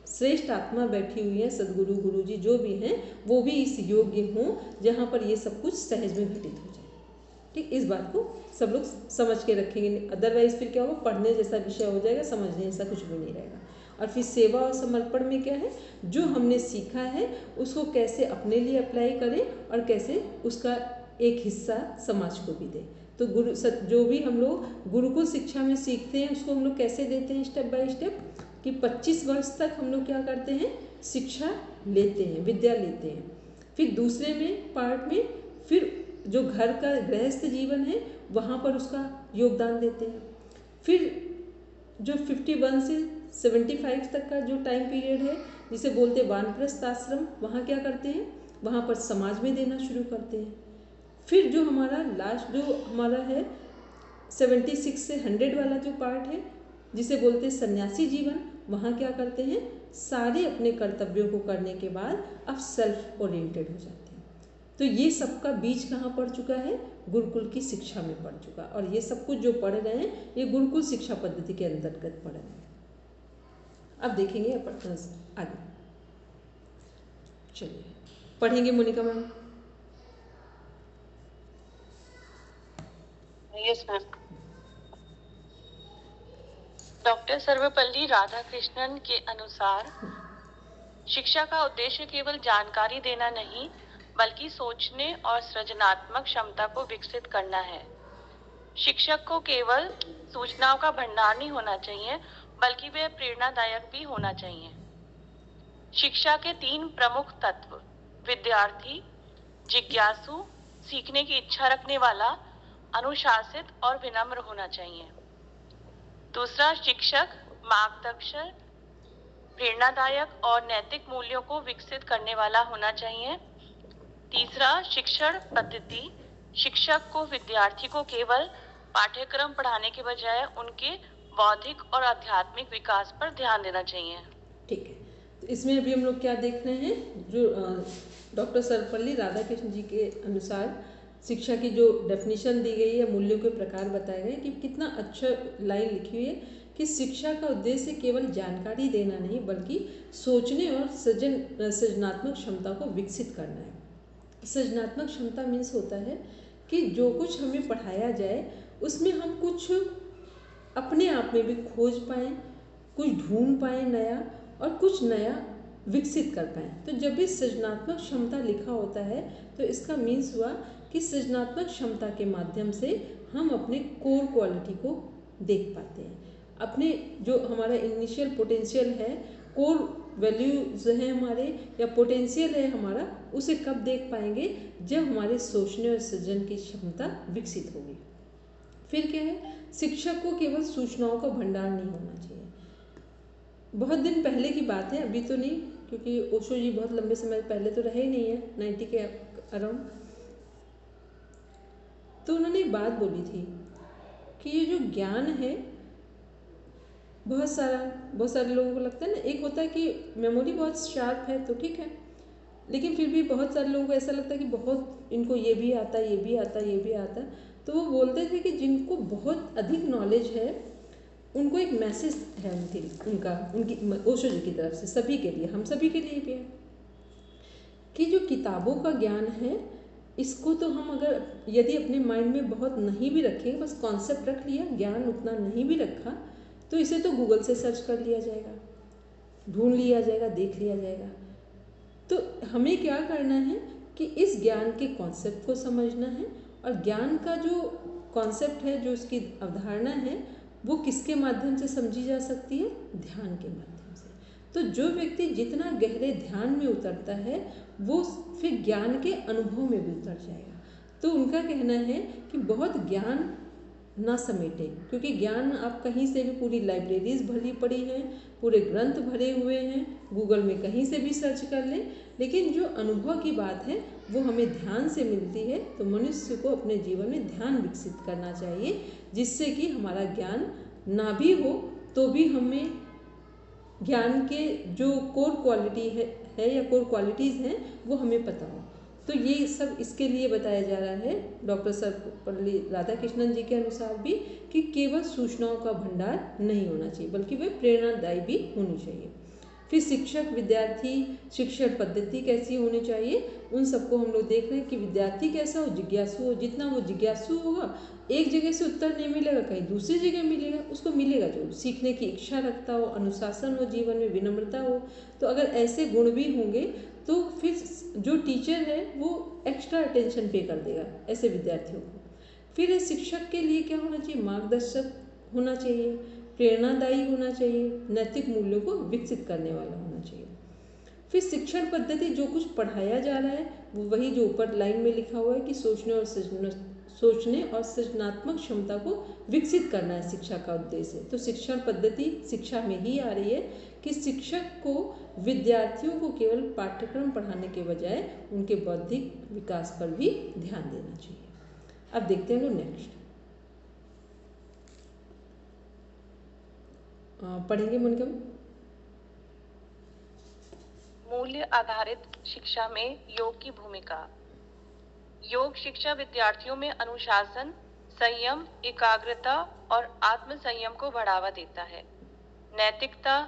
श्रेष्ठ आत्मा बैठी हुई है, सद्गुरु गुरुजी जो भी हैं, वो भी इस योग्य हों जहाँ पर ये सब कुछ सहज में घटित हो जाए, ठीक। इस बात को सब लोग समझ के रखेंगे, अदरवाइज फिर क्या होगा, पढ़ने जैसा विषय हो जाएगा, समझने जैसा कुछ भी नहीं रहेगा। और फिर सेवा और समर्पण में क्या है, जो हमने सीखा है उसको कैसे अपने लिए अप्लाई करें और कैसे उसका एक हिस्सा समाज को भी दें। तो जो भी हम लोग गुरुकुल शिक्षा में सीखते हैं उसको हम लोग कैसे देते हैं, स्टेप बाय स्टेप, कि 25 वर्ष तक हम लोग क्या करते हैं, शिक्षा लेते हैं, विद्या लेते हैं। फिर दूसरे में पार्ट में फिर जो घर का गृहस्थ जीवन है वहाँ पर उसका योगदान देते हैं। फिर जो 51 से 75 तक का जो टाइम पीरियड है जिसे बोलते हैं वानप्रस्थ आश्रम, वहाँ क्या करते हैं, वहाँ पर समाज में देना शुरू करते हैं। फिर जो हमारा लास्ट जो हमारा है 76 से 100 वाला जो पार्ट है जिसे बोलते हैं सन्यासी जीवन, वहाँ क्या करते हैं, सारे अपने कर्तव्यों को करने के बाद अब सेल्फ ओरिएंटेड हो जाते हैं। तो ये सबका बीज कहाँ पड़ चुका है, गुरुकुल की शिक्षा में पड़ चुका, और ये सब कुछ जो पढ़ रहे हैं ये गुरुकुल शिक्षा पद्धति के अंतर्गत पढ़ रहे हैं। अब देखेंगे आगे, चलिए पढ़ेंगे Monica ma'am. Yes ma'am. Doctor Sarvepalli Radhakrishnan के अनुसार शिक्षा का उद्देश्य केवल जानकारी देना नहीं बल्कि सोचने और सृजनात्मक क्षमता को विकसित करना है। शिक्षक को केवल सूचनाओं का भंडार नहीं होना चाहिए बल्कि वह प्रेरणादायक भी होना चाहिए। शिक्षा के 3 प्रमुख तत्व, विद्यार्थी, जिज्ञासु, सीखने की इच्छा रखने वाला, अनुशासित और विनम्र होना चाहिए। दूसरा, शिक्षक मार्गदर्शक, प्रेरणादायक और नैतिक मूल्यों को विकसित करने वाला होना चाहिए। तीसरा, शिक्षण पद्धति, शिक्षक को विद्यार्थी को केवल पाठ्यक्रम पढ़ाने के बजाय उनके बौद्धिक और आध्यात्मिक विकास पर ध्यान देना चाहिए। ठीक है, तो इसमें अभी हम लोग क्या देख रहे हैं, जो डॉक्टर सर्वपल्ली राधाकृष्ण जी के अनुसार शिक्षा की जो डेफिनेशन दी गई है, मूल्यों के प्रकार बताए गए, कि कितना अच्छा लाइन लिखी हुई है कि शिक्षा का उद्देश्य केवल जानकारी देना नहीं बल्कि सोचने और सृजनात्मक क्षमता को विकसित करना है। सृजनात्मक क्षमता मीन्स होता है कि जो कुछ हमें पढ़ाया जाए उसमें हम कुछ अपने आप में भी खोज पाएँ, कुछ ढूंढ पाएँ नया, और कुछ नया विकसित कर पाएँ। तो जब भी सृजनात्मक क्षमता लिखा होता है तो इसका मीन्स हुआ कि सृजनात्मक क्षमता के माध्यम से हम अपने कोर क्वालिटी को देख पाते हैं। अपने जो हमारा इनिशियल पोटेंशियल है, कोर वैल्यूज हैं हमारे, या पोटेंशियल है हमारा, उसे कब देख पाएंगे? जब हमारे सोचने और सृजन की क्षमता विकसित होगी। फिर क्या है, शिक्षक को केवल सूचनाओं का भंडार नहीं होना चाहिए। बहुत दिन पहले की बात है, अभी तो नहीं, क्योंकि ओशो जी बहुत लंबे समय पहले तो रहे ही नहीं है, 90 के अराउंड। तो उन्होंने एक बात बोली थी कि ये जो ज्ञान है, बहुत सारे लोगों को लगता है ना, एक होता है कि मेमोरी बहुत शार्प है तो ठीक है, लेकिन फिर भी बहुत सारे लोगों को ऐसा लगता है कि बहुत इनको ये भी आता है, ये भी आता है, ये भी आता है। तो वो बोलते थे कि जिनको बहुत अधिक नॉलेज है उनको एक मैसेज है उनकी ओशो जी की तरफ से सभी के लिए, हम सभी के लिए भी है, कि जो किताबों का ज्ञान है इसको तो हम अगर यदि अपने माइंड में बहुत नहीं भी रखें, बस कॉन्सेप्ट रख लिया, ज्ञान उतना नहीं भी रखा, तो इसे तो गूगल से सर्च कर लिया जाएगा, ढूंढ लिया जाएगा, देख लिया जाएगा। तो हमें क्या करना है कि इस ज्ञान के कॉन्सेप्ट को समझना है, और ज्ञान का जो कॉन्सेप्ट है, जो उसकी अवधारणा है, वो किसके माध्यम से समझी जा सकती है? ध्यान के माध्यम से। तो जो व्यक्ति जितना गहरे ध्यान में उतरता है वो फिर ज्ञान के अनुभव में भी उतर जाएगा। तो उनका कहना है कि बहुत ज्ञान ना समेटे, क्योंकि ज्ञान आप कहीं से भी, पूरी लाइब्रेरीज भरी पड़ी हैं, पूरे ग्रंथ भरे हुए हैं, गूगल में कहीं से भी सर्च कर लें, लेकिन जो अनुभव की बात है वो हमें ध्यान से मिलती है। तो मनुष्य को अपने जीवन में ध्यान विकसित करना चाहिए, जिससे कि हमारा ज्ञान ना भी हो तो भी हमें ज्ञान के जो कोर क्वालिटी है या कोर क्वालिटीज़ हैं वो हमें पता हो। तो ये सब इसके लिए बताया जा रहा है डॉक्टर सर्वपल्ली राधाकृष्णन जी के अनुसार भी, कि केवल सूचनाओं का भंडार नहीं होना चाहिए बल्कि वे प्रेरणादायी भी होनी चाहिए। फिर शिक्षक विद्यार्थी शिक्षण पद्धति कैसी होनी चाहिए, उन सबको हम लोग देख रहे हैं कि विद्यार्थी कैसा हो, जिज्ञासु हो। जितना वो जिज्ञासु होगा, एक जगह से उत्तर नहीं मिलेगा, कहीं दूसरी जगह मिलेगा, उसको मिलेगा जो सीखने की इच्छा रखता हो, अनुशासन हो जीवन में, विनम्रता हो। तो अगर ऐसे गुण भी होंगे तो फिर जो टीचर है वो एक्स्ट्रा अटेंशन पे कर देगा ऐसे विद्यार्थियों को। फिर शिक्षक के लिए क्या होना चाहिए? मार्गदर्शक होना चाहिए, प्रेरणादायी होना चाहिए, नैतिक मूल्यों को विकसित करने वाला होना चाहिए। फिर शिक्षण पद्धति, जो कुछ पढ़ाया जा रहा है वो वही जो ऊपर लाइन में लिखा हुआ है कि सोचने और सृजनात्मक क्षमता को विकसित करना है शिक्षा का उद्देश्य। तो शिक्षण पद्धति शिक्षा में ही आ रही है कि शिक्षक को विद्यार्थियों को केवल पाठ्यक्रम पढ़ाने के बजाय उनके बौद्धिक विकास पर भी ध्यान देना चाहिए। अब देखते हैं लोग नेक्स्ट पढ़ेंगे मुनकम। मूल्य आधारित शिक्षा में योग की भूमिका। योग शिक्षा विद्यार्थियों में अनुशासन, संयम, एकाग्रता और आत्म संयम को बढ़ावा देता है। नैतिकता,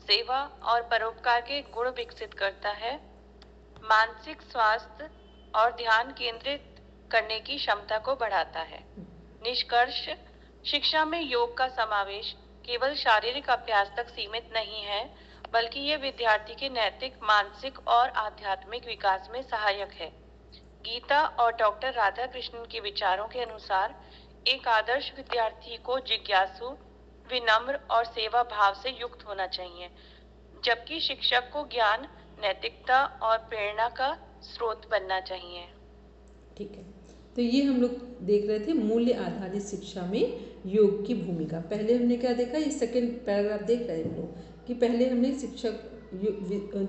सेवा और परोपकार के गुण विकसित करता है। मानसिक स्वास्थ्य और ध्यान केंद्रित करने की क्षमता को बढ़ाता है। निष्कर्ष, शिक्षा में योग का समावेश केवल शारीरिक अभ्यास तक सीमित नहीं है, बल्कि ये विद्यार्थी के नैतिक, मानसिक और आध्यात्मिक विकास में सहायक है। गीता और डॉक्टर राधाकृष्णन के विचारों के अनुसार एक आदर्श विद्यार्थी को जिज्ञासु, विनम्र और सेवा भाव से युक्त होना चाहिए, जबकि शिक्षक को ज्ञान, नैतिकता और प्रेरणा का स्रोत बनना चाहिए। ठीक है, तो ये हम लोग देख रहे थे मूल्य आधारित शिक्षा में योग की भूमिका। पहले हमने क्या देखा, ये सेकंड पैराग्राफ देख रहे हैं हम लोग कि पहले हमने शिक्षक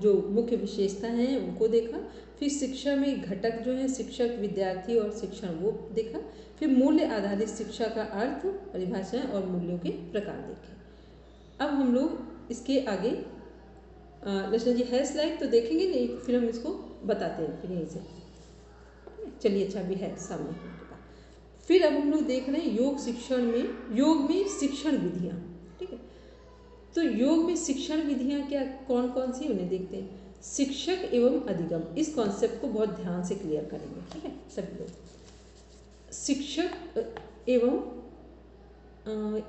जो मुख्य विशेषता हैं उनको देखा, फिर शिक्षा में घटक जो है शिक्षक, विद्यार्थी और शिक्षण वो देखा, फिर मूल्य आधारित शिक्षा का अर्थ, परिभाषाएं और मूल्यों के प्रकार देखे। अब हम लोग इसके आगे लक्ष्मण जी है स्लाइड तो देखेंगे नहीं, फिर हम इसको बताते हैं फिर यहीं से। है, चलिए अच्छा भी है सामने हमारे पास। फिर अब हम लोग देख रहे हैं योग में शिक्षण विधियाँ। ठीक है, तो योग में शिक्षण विधियाँ क्या कौन कौन सी उन्हें देखते हैं। शिक्षक एवं अधिगम, इस कॉन्सेप्ट को बहुत ध्यान से क्लियर करेंगे। ठीक है सभी लोग, शिक्षक एवं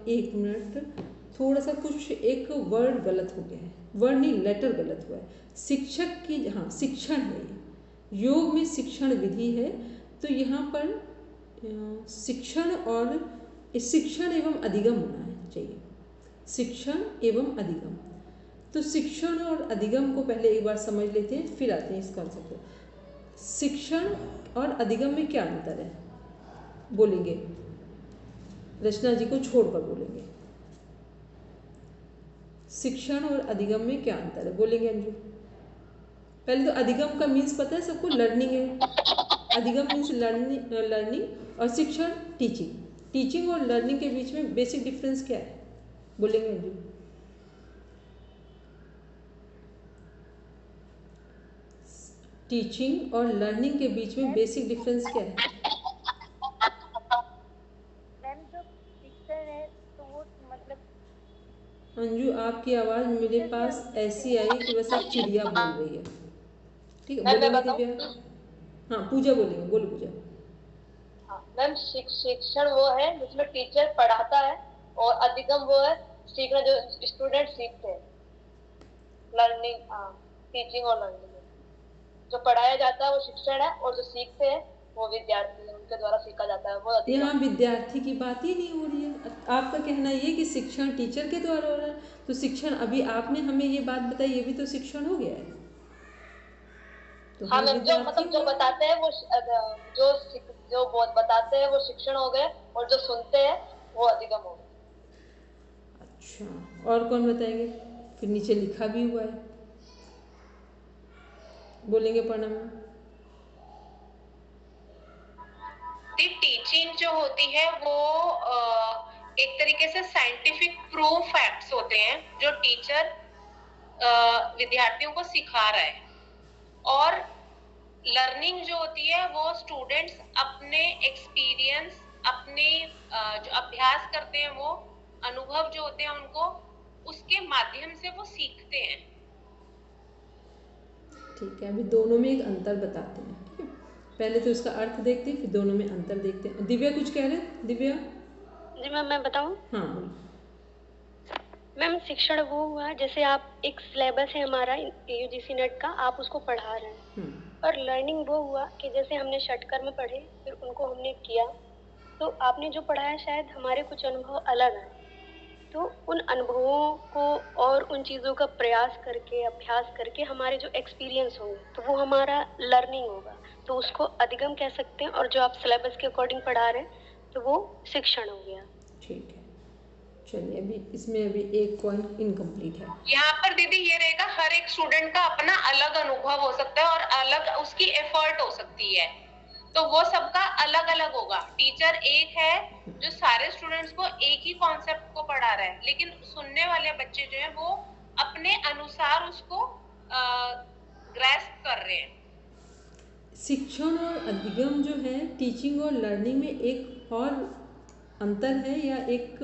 एक मिनट, थोड़ा सा कुछ एक वर्ड गलत हो गया है, वर्ड नहीं लेटर गलत हुआ है। शिक्षक की, हाँ शिक्षण है ये, योग में शिक्षण विधि है। तो यहाँ पर शिक्षण एवं अधिगम होना चाहिए, शिक्षण एवं अधिगम। तो शिक्षण और अधिगम को पहले एक बार समझ लेते हैं, फिर आते हैं इस कॉन्सेप्ट पे। शिक्षण और अधिगम में क्या अंतर है बोलेंगे, रचना जी को छोड़कर बोलेंगे। शिक्षण और अधिगम में क्या अंतर है बोलेंगे अंजू। पहले तो अधिगम का मीन्स पता है सबको, लर्निंग है। अधिगम मीन्स लर्निंग और शिक्षण टीचिंग। टीचिंग और लर्निंग के बीच में बेसिक डिफरेंस क्या है बोलेंगे अंजू। टीचिंग और लर्निंग के बीच में बेसिक डिफरेंस क्या है। मैम जो शिक्षण है तो वो मतलब, अंजू आपकी आवाज़ मेरे पास ऐसी आई कि बस एक चिड़िया बोल रही है। ठीक है बोलेंगे दिव्या। हाँ पूजा बोलेंगे, बोलो पूजा। मैम शिक्षण वो है जिसमें टीचर पढ़ाता है, और अधिगम वो है सीखना जो स्टूडेंट सीखते हैं। लर्निंग, टीचिंग और लर्निंग, जो पढ़ाया जाता है वो शिक्षण है, और जो सीखते हैं वो विद्यार्थी, उनके द्वारा सीखा जाता है वो अधिगम। यहाँ विद्यार्थी की बात ही नहीं हो रही है। आपका कहना ये कि शिक्षण टीचर के द्वारा हो रहा है, तो शिक्षण अभी आपने हमें ये बात बताई, ये भी तो शिक्षण हो गया है। तो हाँ मैम, जो मतलब जो बताते हैं वो जो बहुत बताते हैं वो शिक्षण हो गए, और जो सुनते हैं वो अधिगम हो गए। अच्छा, और कौन बताएंगे। फिर नीचे लिखा भी हुआ है, बोलेंगे प्रणम। टीचिंग जो होती है वो एक तरीके से साइंटिफिक प्रूफ फैक्ट्स होते हैं जो टीचर विद्यार्थियों को सिखा रहा है, और लर्निंग जो होती है वो स्टूडेंट्स अपने एक्सपीरियंस, अपने जो अभ्यास करते हैं, वो अनुभव जो होते हैं उनको, उसके माध्यम से वो सीखते हैं। ठीक है, अभी दोनों में एक अंतर बताते हैं। ठीक है, पहले तो इसका अर्थ देखते हैं, फिर दोनों में अंतर देखते हैं। दिव्या कुछ कह रहे हैं। दिव्या जी मैम, मैं बताऊं। हाँ बोलो। मैम शिक्षण वो हुआ जैसे आप एक सिलेबस है हमारा यूजीसी नेट का, आप उसको पढ़ा रहे हैं। और लर्निंग वो हुआ कि जैसे हमने षटकर्म पढ़े, फिर उनको हमने किया, तो आपने जो पढ़ाया शायद हमारे कुछ अनुभव अलग हैं, तो उन अनुभवों को और उन चीज़ों का प्रयास करके, अभ्यास करके हमारे जो एक्सपीरियंस होंगे, तो वो हमारा लर्निंग होगा, तो उसको अधिगम कह सकते हैं। और जो आप सिलेबस के अकॉर्डिंग पढ़ा रहे हैं तो वो शिक्षण हो गया। ठीक है, चलिए अभी इसमें अभी एक पॉइंट इनकम्प्लीट है। यहाँ पर दीदी ये रहेगा, हर एक स्टूडेंट का अपना अलग अनुभव हो सकता है और अलग उसकी एफर्ट हो सकती है, तो वो सबका अलग अलग होगा। टीचर एक है जो सारे स्टूडेंट्स को एक ही कॉन्सेप्ट को पढ़ा रहा है, लेकिन सुनने वाले बच्चे जो है वो अपने अनुसार उसको ग्रैस्प कर रहे हैं। शिक्षण और अधिगम जो है, टीचिंग और लर्निंग में एक और अंतर है, या एक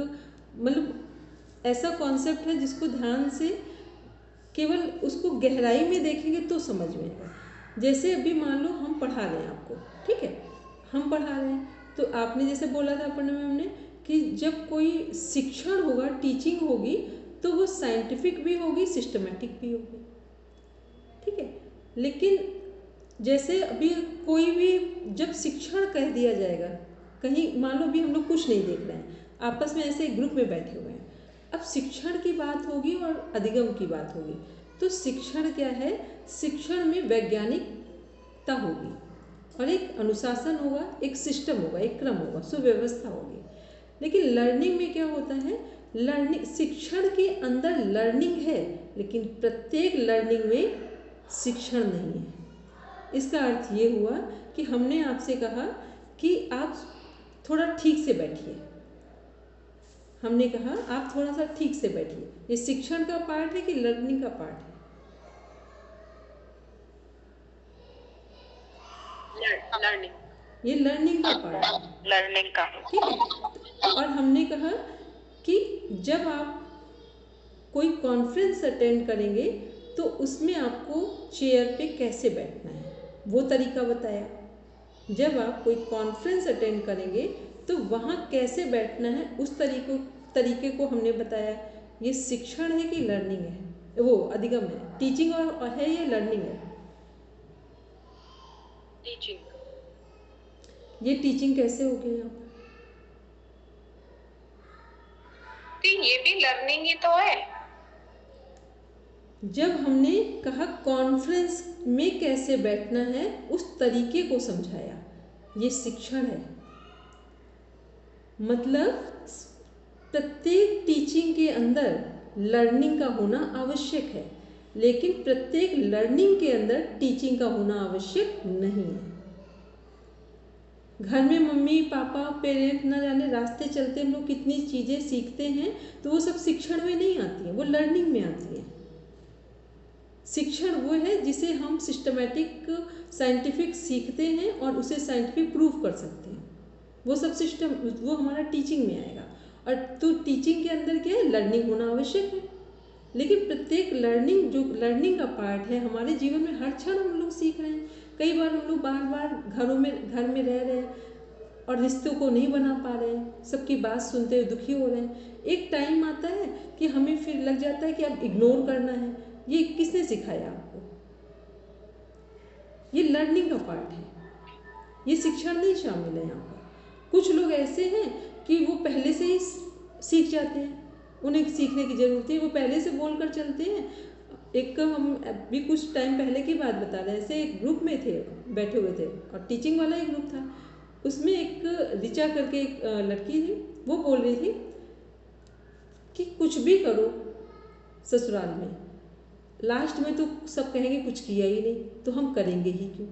मतलब ऐसा कॉन्सेप्ट है जिसको ध्यान से केवल उसको गहराई में देखेंगे तो समझ में आएगा। जैसे अभी मान लो हम पढ़ा रहे हैं आपको, ठीक है, हम पढ़ा रहे हैं, तो आपने जैसे बोला था अपने में हमने कि जब कोई शिक्षण होगा, टीचिंग होगी, तो वो साइंटिफिक भी होगी, सिस्टमेटिक भी होगी। ठीक है, लेकिन जैसे अभी कोई भी जब शिक्षण कह दिया जाएगा, कहीं मान लो अभी हम लोग कुछ नहीं देख रहे हैं, आपस में ऐसे ग्रुप में बैठे हुए हैं, अब शिक्षण की बात होगी और अधिगम की बात होगी, तो शिक्षण क्या है, शिक्षण में वैज्ञानिकता होगी और एक अनुशासन होगा, एक सिस्टम होगा, एक क्रम होगा, सुव्यवस्था होगी। लेकिन लर्निंग में क्या होता है, लर्निंग, शिक्षण के अंदर लर्निंग है, लेकिन प्रत्येक लर्निंग में शिक्षण नहीं है। इसका अर्थ ये हुआ कि हमने आपसे कहा कि आप थोड़ा ठीक से बैठिए, हमने कहा आप थोड़ा सा ठीक से बैठिए। ये शिक्षण का पार्ट है कि लर्निंग का पार्ट है? लर्निंग। ये लर्निंग का पार्ट है, लर्निंग का। ठीक है। और हमने कहा कि जब आप कोई कॉन्फ्रेंस अटेंड करेंगे तो उसमें आपको चेयर पे कैसे बैठना है वो तरीका बताया। जब आप कोई कॉन्फ्रेंस अटेंड करेंगे तो वहाँ कैसे बैठना है उस तरीके को हमने बताया। ये शिक्षण है कि लर्निंग है, वो अधिगम है, टीचिंग और है ये लर्निंग है? टीचिंग। ये टीचिंग कैसे हो गई यहाँ पर? ये भी लर्निंग ही तो है। जब हमने कहा कॉन्फ्रेंस में कैसे बैठना है उस तरीके को समझाया, ये शिक्षण है। मतलब प्रत्येक टीचिंग के अंदर लर्निंग का होना आवश्यक है, लेकिन प्रत्येक लर्निंग के अंदर टीचिंग का होना आवश्यक नहीं है। घर में मम्मी पापा पेरेंट न जाने रास्ते चलते हम लोग कितनी चीज़ें सीखते हैं, तो वो सब शिक्षण में नहीं आती हैं, वो लर्निंग में आती हैं। शिक्षण वो है जिसे हम सिस्टमैटिक साइंटिफिक सीखते हैं और उसे साइंटिफिक प्रूव कर सकते हैं, वो सब सिस्टम वो हमारा टीचिंग में आएगा। और तो टीचिंग के अंदर क्या है, लर्निंग होना आवश्यक है। लेकिन प्रत्येक लर्निंग जो लर्निंग का पार्ट है हमारे जीवन में हर क्षण हम लोग सीख रहे हैं। कई बार हम लोग बार बार घर में रह रहे हैं और रिश्तों को नहीं बना पा रहे हैं, सबकी बात सुनते हुए दुखी हो रहे हैं। एक टाइम आता है कि हमें फिर लग जाता है कि अब इग्नोर करना है। ये किसने सिखाया आपको? ये लर्निंग का पार्ट है, ये शिक्षण नहीं शामिल है यहाँ पर। कुछ लोग ऐसे हैं कि वो पहले से ही सीख जाते हैं, उन्हें सीखने की जरूरत है, वो पहले से बोल कर चलते हैं। एक हम अभी कुछ टाइम पहले की बात बता रहे हैं, ऐसे एक ग्रुप में थे, बैठे हुए थे और टीचिंग वाला एक ग्रुप था। उसमें एक ऋचा करके एक लड़की थी, वो बोल रही थी कि कुछ भी करो ससुराल में, लास्ट में तो सब कहेंगे कुछ किया ही नहीं, तो हम करेंगे ही क्यों?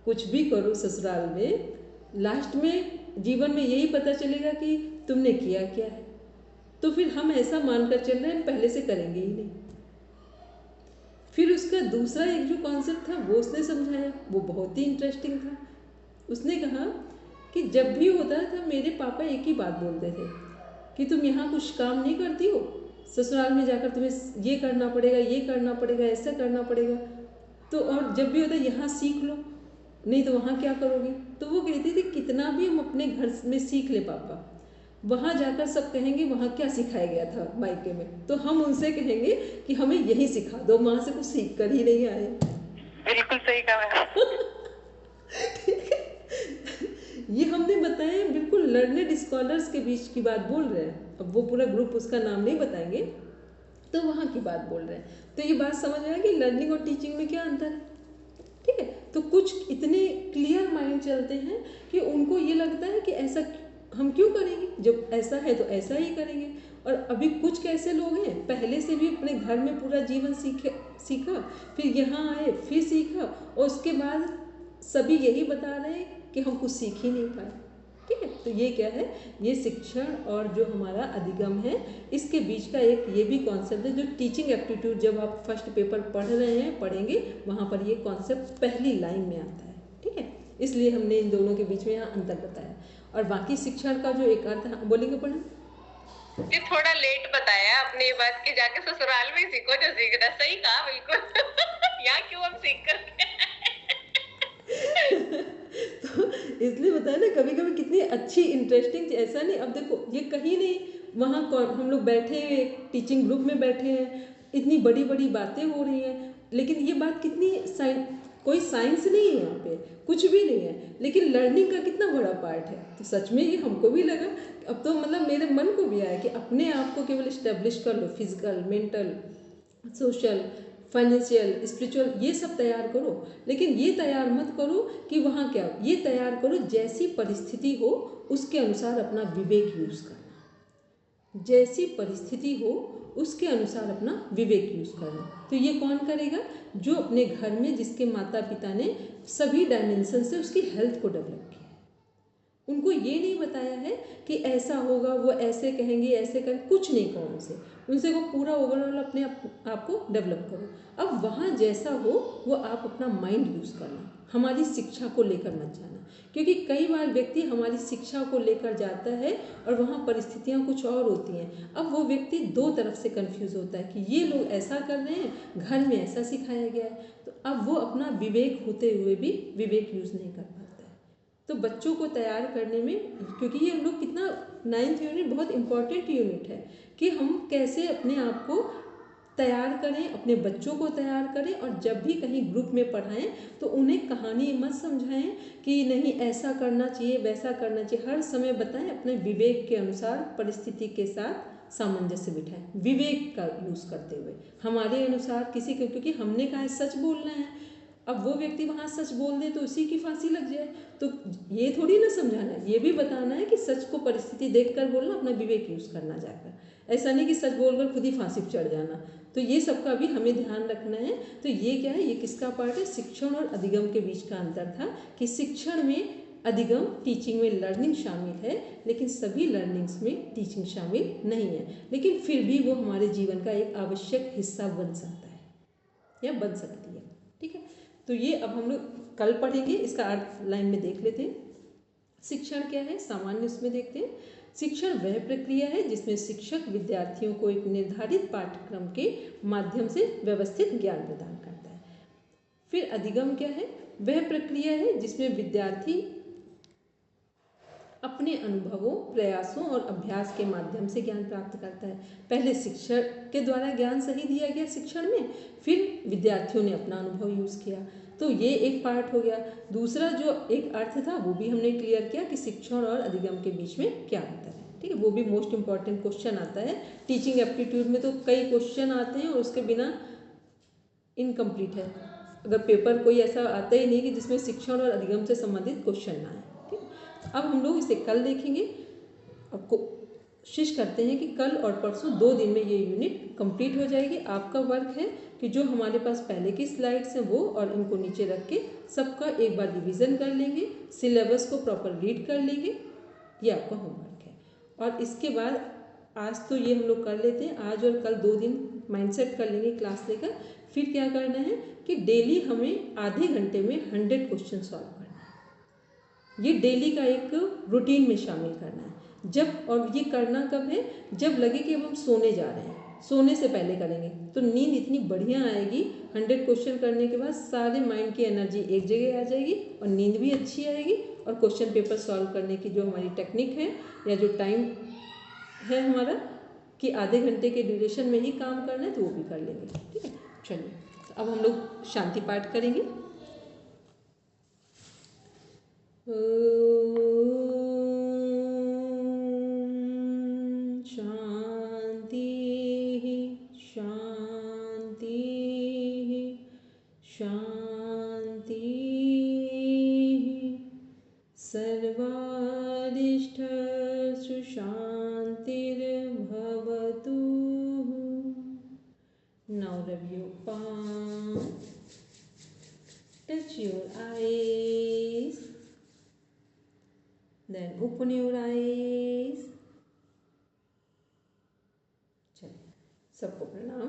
कुछ भी करो ससुराल में, लास्ट में जीवन में यही पता चलेगा कि तुमने किया क्या है, तो फिर हम ऐसा मानकर चल रहे हैं पहले से करेंगे ही नहीं। फिर उसका दूसरा एक जो कॉन्सेप्ट था वो उसने समझाया, वो बहुत ही इंटरेस्टिंग था। उसने कहा कि जब भी होता था मेरे पापा एक ही बात बोलते थे कि तुम यहाँ कुछ काम नहीं करती हो, ससुराल में जाकर तुम्हें ये करना पड़ेगा, ये करना पड़ेगा, ऐसा करना पड़ेगा। तो और जब भी होता यहाँ सीख लो, नहीं तो वहाँ क्या करोगे? तो वो कहती थी कितना भी हम अपने घर में सीख ले पापा, वहाँ जाकर सब कहेंगे वहाँ क्या सिखाया गया था मायके में, तो हम उनसे कहेंगे कि हमें यही सिखा दो, वहाँ से कुछ सीख कर ही नहीं आए। बिल्कुल सही कहा। ये हमने बताया, बिल्कुल लर्नेड स्कॉलर्स के बीच की बात बोल रहे हैं। अब वो पूरा ग्रुप उसका नाम नहीं बताएंगे, तो वहाँ की बात बोल रहे हैं। तो ये बात समझ आया कि लर्निंग और टीचिंग में क्या अंतर है, ठीक है। तो कुछ इतने क्लियर माइंड चलते हैं कि उनको ये लगता है कि ऐसा हम क्यों करेंगे, जब ऐसा है तो ऐसा ही करेंगे। और अभी कुछ कैसे लोग हैं, पहले से भी अपने घर में पूरा जीवन सीखा, फिर यहाँ आए फिर सीखा, और उसके बाद सभी यही बता रहे हैं कि हम कुछ सीख ही नहीं पाए, ठीक है। तो ये क्या है, ये शिक्षण और जो हमारा अधिगम है, इसके बीच का एक ये भी कॉन्सेप्ट है जो टीचिंग एप्टीट्यूड जब आप फर्स्ट पेपर पढ़ रहे हैं पढ़ेंगे, वहाँ पर ये कॉन्सेप्ट पहली लाइन में आता है, ठीक है। इसलिए हमने इन दोनों के बीच में यहाँ अंतर बताया। और बाकी शिक्षण का जो एक अर्थ है, बोलेंगे पढ़ें? ये थोड़ा लेट बताया अपनी बात कि जाके ससुराल में सीखो जो सीखना, सही कहा बिल्कुल। यहाँ क्यों हम सीख करके तो इसलिए बताया ना, कभी कभी कितनी अच्छी इंटरेस्टिंग, ऐसा नहीं, अब देखो ये कहीं नहीं, वहाँ हम लोग बैठे हैं टीचिंग ग्रुप में बैठे हैं, इतनी बड़ी बड़ी बातें हो रही हैं, लेकिन ये बात कितनी कोई साइंस नहीं है यहाँ पे, कुछ भी नहीं है, लेकिन लर्निंग का कितना बड़ा पार्ट है। तो सच में ये हमको भी लगा, अब तो मतलब मेरे मन को भी आया कि अपने आप को केवल इस्टेब्लिश कर लो, physical, mental, social, financial, spiritual, ये सब तैयार करो, लेकिन ये तैयार मत करो कि वहाँ क्या, ये तैयार करो जैसी परिस्थिति हो उसके अनुसार अपना विवेक यूज़ करना, जैसी परिस्थिति हो उसके अनुसार अपना विवेक यूज़ करना। तो ये कौन करेगा, जो अपने घर में जिसके माता पिता ने सभी डायमेंशन से उसकी हेल्थ को डेवलप किया, उनको ये नहीं बताया है कि ऐसा होगा, वो ऐसे कहेंगे, ऐसे करें, कुछ नहीं कहो उनसे, उनसे को पूरा ओवरऑल अपने आप को डेवलप करो। अब वहाँ जैसा हो वो आप अपना माइंड यूज़ करना, हमारी शिक्षा को लेकर मत जाना, क्योंकि कई बार व्यक्ति हमारी शिक्षा को लेकर जाता है और वहाँ परिस्थितियाँ कुछ और होती हैं। अब वो व्यक्ति दो तरफ से कंफ्यूज होता है कि ये लोग ऐसा कर रहे हैं, घर में ऐसा सिखाया गया है, तो अब वो अपना विवेक होते हुए भी विवेक यूज़ नहीं कर पाता है। तो बच्चों को तैयार करने में, क्योंकि ये हम लोग कितना 9th यूनिट बहुत इम्पॉर्टेंट यूनिट है कि हम कैसे अपने आप को तैयार करें, अपने बच्चों को तैयार करें, और जब भी कहीं ग्रुप में पढ़ाएं तो उन्हें कहानी मत समझाएं कि नहीं ऐसा करना चाहिए वैसा करना चाहिए। हर समय बताएं, अपने विवेक के अनुसार परिस्थिति के साथ सामंजस्य बिठाएं, विवेक का यूज़ करते हुए, हमारे अनुसार किसी को, क्योंकि हमने कहा सच बोलना है, अब वो व्यक्ति वहाँ सच बोल दे तो उसी की फांसी लग जाए, तो ये थोड़ी ना समझाना है, ये भी बताना है कि सच को परिस्थिति देखकर बोलना, अपना विवेक यूज़ करना जाकर, ऐसा नहीं कि सच बोलकर खुद ही फांसी पर चढ़ जाना। तो ये सबका भी हमें ध्यान रखना है। तो ये क्या है, ये किसका पार्ट है, शिक्षण और अधिगम के बीच का अंतर था कि शिक्षण में अधिगम टीचिंग में लर्निंग शामिल है, लेकिन सभी लर्निंग्स में टीचिंग शामिल नहीं है, लेकिन फिर भी वो हमारे जीवन का एक आवश्यक हिस्सा बन सकता है या बन सकती है। ठीक है, तो ये अब हम लोग कल पढ़ेंगे, इसका अर्थ लाइन में देख लेते हैं। शिक्षण क्या है, सामान्य उसमें देखते हैं। शिक्षण वह प्रक्रिया है जिसमें शिक्षक विद्यार्थियों को एक निर्धारित पाठ्यक्रम के माध्यम से व्यवस्थित ज्ञान प्रदान करता है। फिर अधिगम क्या है, वह प्रक्रिया है जिसमें विद्यार्थी अपने अनुभवों, प्रयासों और अभ्यास के माध्यम से ज्ञान प्राप्त करता है। पहले शिक्षक के द्वारा ज्ञान सही दिया गया शिक्षण में, फिर विद्यार्थियों ने अपना अनुभव यूज़ किया, तो ये एक पार्ट हो गया। दूसरा जो एक अर्थ था वो भी हमने क्लियर किया कि शिक्षण और अधिगम के बीच में क्या अंतर है। ठीक है, वो भी मोस्ट इम्पॉर्टेंट क्वेश्चन आता है टीचिंग एप्टीट्यूड में, तो कई क्वेश्चन आते हैं और उसके बिना इनकम्प्लीट है। अगर पेपर कोई ऐसा आता ही नहीं कि जिसमें शिक्षण और अधिगम से संबंधित क्वेश्चन ना आए। ठीक, अब हम लोग इसे कल देखेंगे। अब कोशिश करते हैं कि कल और परसों 2 दिन में ये यूनिट कंप्लीट हो जाएगी। आपका वर्क है कि जो हमारे पास पहले की स्लाइड्स हैं वो और इनको नीचे रख के सबका एक बार रिवीजन कर लेंगे, सिलेबस को प्रॉपर रीड कर लेंगे, ये आपका होमवर्क है। और इसके बाद आज तो ये हम लोग कर लेते हैं, आज और कल 2 दिन माइंडसेट कर लेंगे क्लास लेकर। फिर क्या करना है कि डेली हमें आधे घंटे में 100 क्वेश्चन सॉल्व करना है। ये डेली का एक रूटीन में शामिल करना है। जब, और ये करना कब है, जब लगे कि अब हम सोने जा रहे हैं, सोने से पहले करेंगे तो नींद इतनी बढ़िया आएगी। 100 क्वेश्चन करने के बाद सारे माइंड की एनर्जी एक जगह आ जाएगी और नींद भी अच्छी आएगी, और क्वेश्चन पेपर सॉल्व करने की जो हमारी टेक्निक है या जो टाइम है हमारा कि आधे घंटे के ड्यूरेशन में ही काम करना है, तो वो भी कर लेंगे। ठीक है, चलिए अब हम लोग शांति पाठ करेंगे। शांति शांति शांति, सर्वारिष्ठस्तु शांतिर्भवतु। Now rub your palm, touch your eyes, then open your eyes. चलिए, सबको प्रणाम।